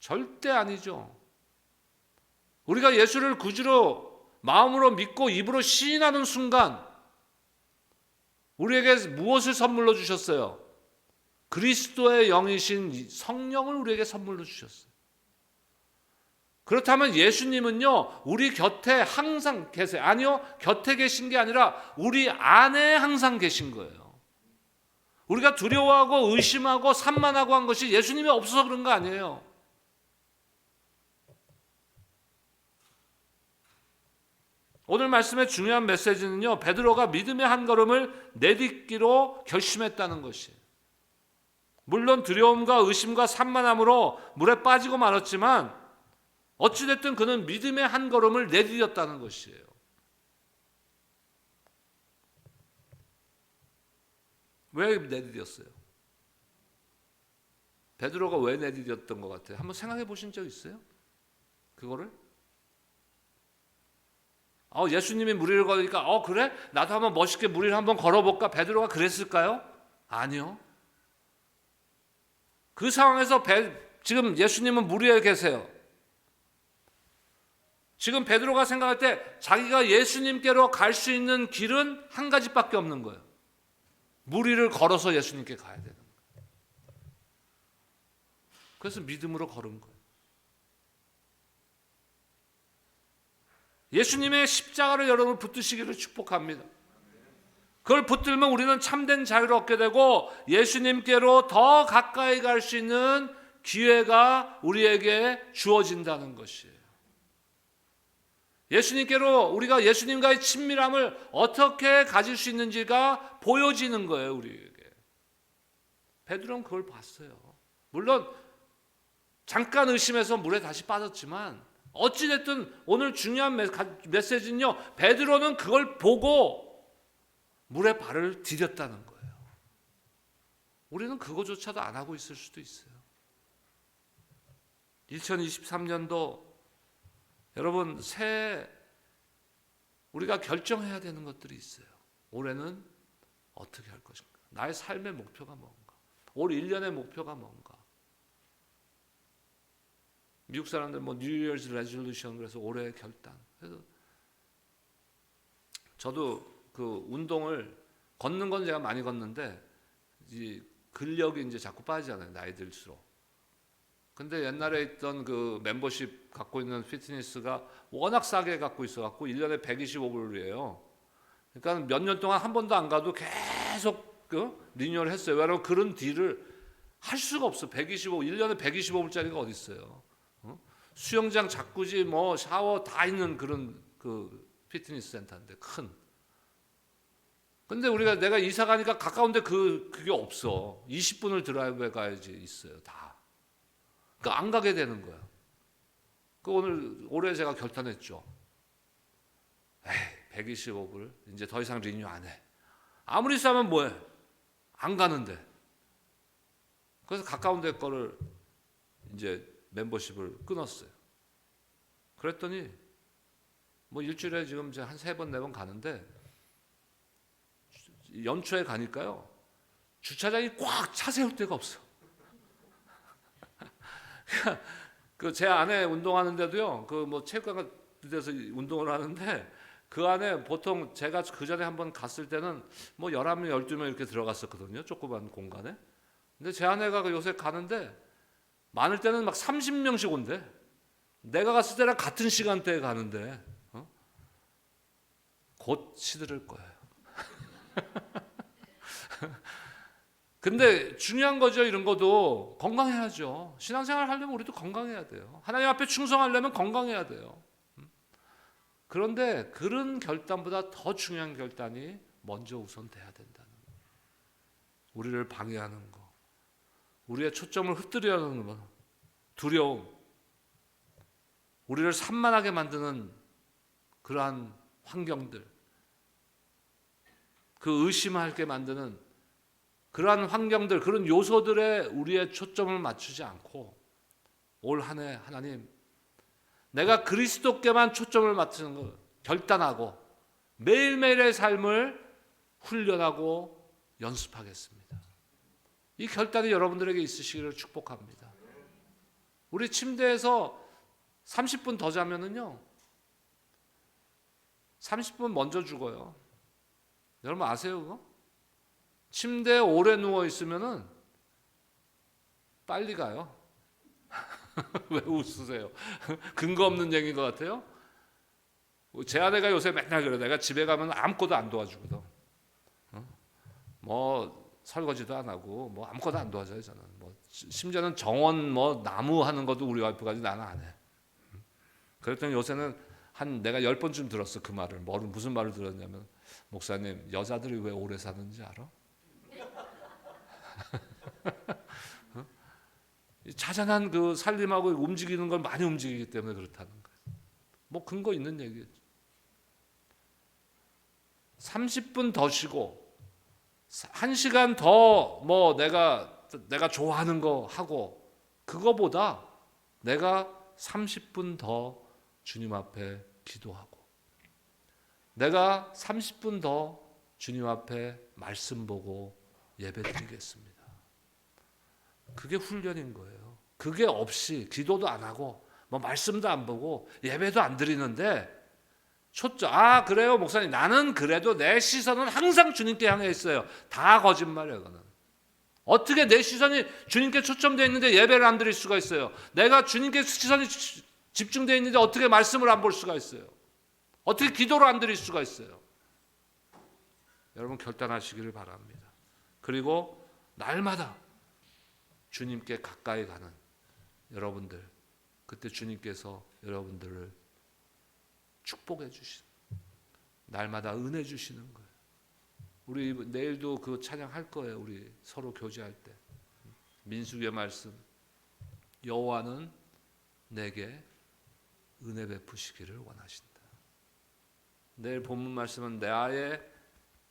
절대 아니죠. 우리가 예수를 구주로 마음으로 믿고 입으로 시인하는 순간 우리에게 무엇을 선물로 주셨어요? 그리스도의 영이신 성령을 우리에게 선물로 주셨어요. 그렇다면 예수님은요, 우리 곁에 항상 계세요. 아니요, 곁에 계신 게 아니라 우리 안에 항상 계신 거예요. 우리가 두려워하고 의심하고 산만하고 한 것이 예수님이 없어서 그런 거 아니에요. 오늘 말씀의 중요한 메시지는요, 베드로가 믿음의 한 걸음을 내딛기로 결심했다는 것이에요. 물론 두려움과 의심과 산만함으로 물에 빠지고 말았지만 어찌됐든 그는 믿음의 한 걸음을 내디뎠다는 것이에요. 왜 내디뎠어요? 베드로가 왜 내디뎠던 것 같아요? 한번 생각해 보신 적 있어요? 그거를? 예수님이 무리를 걸으니까 그래? 나도 한번 멋있게 무리를 한번 걸어볼까? 베드로가 그랬을까요? 아니요. 그 상황에서 지금 예수님은 무리에 계세요. 지금 베드로가 생각할 때 자기가 예수님께로 갈 수 있는 길은 한 가지밖에 없는 거예요. 무리를 걸어서 예수님께 가야 되는 거예요. 그래서 믿음으로 걸은 거예요. 예수님의 십자가를 여러분 붙드시기를 축복합니다. 그걸 붙들면 우리는 참된 자유를 얻게 되고 예수님께로 더 가까이 갈 수 있는 기회가 우리에게 주어진다는 것이에요. 예수님께로 우리가 예수님과의 친밀함을 어떻게 가질 수 있는지가 보여지는 거예요, 우리에게. 베드로는 그걸 봤어요. 물론 잠깐 의심해서 물에 다시 빠졌지만 어찌됐든 오늘 중요한 메시지는요, 베드로는 그걸 보고 물에 발을 디뎠다는 거예요. 우리는 그거조차도 안 하고 있을 수도 있어요. 2023년도 여러분 새해 우리가 결정해야 되는 것들이 있어요. 올해는 어떻게 할 것인가? 나의 삶의 목표가 뭔가? 올 1년의 목표가 뭔가? 미국 사람들 New Year's Resolution 그래서 올해의 결단. 그래서 저도 그 운동을 걷는 건 제가 많이 걷는데 이 근력이 이제 자꾸 빠지잖아요. 나이 들수록. 근데 옛날에 있던 그 멤버십 갖고 있는 피트니스가 워낙 싸게 갖고 있어갖고 1년에 125불이에요. 그러니까 몇 년 동안 한 번도 안 가도 계속 리뉴얼 했어요. 왜냐하면 그런 딜을 할 수가 없어. 1년에 125불짜리가 어디 있어요. 수영장, 자쿠지, 샤워 다 있는 그런 그 피트니스 센터인데 큰. 근데 내가 이사 가니까 가까운데 그게 없어. 20분을 드라이브해 가야지 있어요. 다. 그러니까 안 가게 되는 거야. 올해 제가 결단했죠. 125불 이제 더 이상 리뉴 안 해. 아무리 싸면 뭐해? 안 가는데. 그래서 가까운 데 거를 이제 멤버십을 끊었어요. 그랬더니 일주일에 지금 한 3번, 4번 가는데 연초에 가니까요. 주차장이 꽉 차 세울 데가 없어. 제 안에 운동하는데도요. 체육관 같은 데서 운동을 하는데 그 안에 보통 제가 그 전에 한번 갔을 때는 11명, 12명 이렇게 들어갔었거든요. 조그만 공간에. 근데 제 아내가 요새 가는데 많을 때는 막 30명씩 온대. 내가 갔을 때랑 같은 시간대에 가는데 곧 시들을 거예요. 근데 중요한 거죠. 이런 것도 건강해야죠. 신앙생활 하려면 우리도 건강해야 돼요. 하나님 앞에 충성하려면 건강해야 돼요. 그런데 그런 결단보다 더 중요한 결단이 먼저 우선 돼야 된다는 거예요. 우리를 방해하는 거, 우리의 초점을 흩뜨리려는 거, 두려움, 우리를 산만하게 만드는 그러한 환경들, 그 의심하게 만드는 그러한 환경들, 그런 요소들에 우리의 초점을 맞추지 않고 올 한 해 하나님, 내가 그리스도께만 초점을 맞추는 거 결단하고 매일매일의 삶을 훈련하고 연습하겠습니다. 이 결단이 여러분들에게 있으시기를 축복합니다. 우리 침대에서 30분 더 자면은요, 30분 먼저 죽어요. 여러분 아세요 그거? 침대에 오래 누워 있으면은 빨리 가요. 왜 웃으세요? 근거 없는 얘기인 것 같아요? 제 아내가 요새 맨날 그래. 내가 집에 가면 아무것도 안 도와주거든. 뭐 설거지도 안 하고 뭐 아무것도 안 도와줘요 저는. 뭐 심지어는 정원 뭐 나무 하는 것도 우리 와이프가 나는 안 해. 그랬더니 요새는 한 내가 10번쯤 들었어 그 말을. 무슨 말을 들었냐면, 목사님 여자들이 왜 오래 사는지 알아? 자잘한 그 살림하고 움직이는 걸 많이 움직이기 때문에 그렇다는 거예요. 뭐 근거 있는 얘기겠죠. 30분 더 쉬고 1시간 더 뭐 내가 좋아하는 거 하고, 그거보다 내가 30분 더 주님 앞에 기도하고, 내가 30분 더 주님 앞에 말씀 보고 예배드리겠습니다. 그게 훈련인 거예요. 그게 없이 기도도 안 하고 뭐 말씀도 안 보고 예배도 안 드리는데 초점, 그래요 목사님, 나는 그래도 내 시선은 항상 주님께 향해 있어요. 다 거짓말이에요. 그거는. 어떻게 내 시선이 주님께 초점되어 있는데 예배를 안 드릴 수가 있어요? 내가 주님께 시선이 집중되어 있는데 어떻게 말씀을 안 볼 수가 있어요? 어떻게 기도를 안 드릴 수가 있어요? 여러분 결단하시기를 바랍니다. 그리고 날마다 주님께 가까이 가는 여러분들, 그때 주님께서 여러분들을 축복해 주시는, 날마다 은혜 주시는 거예요. 우리 내일도 그 찬양할 거예요. 우리 서로 교제할 때 민수기의 말씀, 여호와는 내게 은혜 베푸시기를 원하신다. 내일 본문 말씀은 나의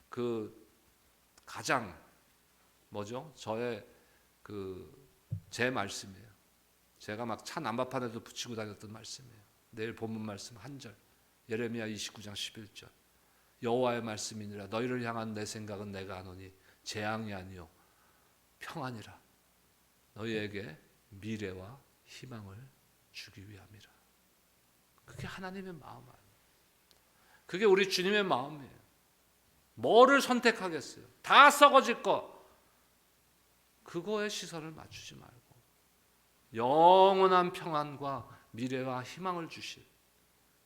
그 가장 저의 제 말씀이에요. 제가 막 차 난방판에도 붙이고 다녔던 말씀이에요. 내일 본문 말씀 한 절, 예레미야 29장 11절. 여호와의 말씀이니라. 너희를 향한 내 생각은 내가 아노니 재앙이 아니요 평안이라. 너희에게 미래와 희망을 주기 위함이라. 그게 하나님의 마음 아니에요. 그게 우리 주님의 마음이에요. 뭐를 선택하겠어요? 다 썩어질 거. 그거에 시선을 맞추지 말고 영원한 평안과 미래와 희망을 주실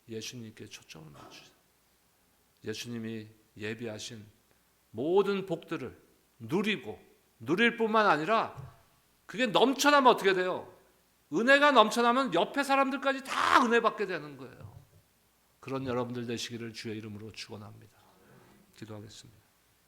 예수님께 초점을 맞추세요. 예수님이 예비하신 모든 복들을 누리고, 누릴 뿐만 아니라 그게 넘쳐나면 어떻게 돼요? 은혜가 넘쳐나면 옆에 사람들까지 다 은혜 받게 되는 거예요. 그런 여러분들 되시기를 주의 이름으로 축원합니다. 기도하겠습니다.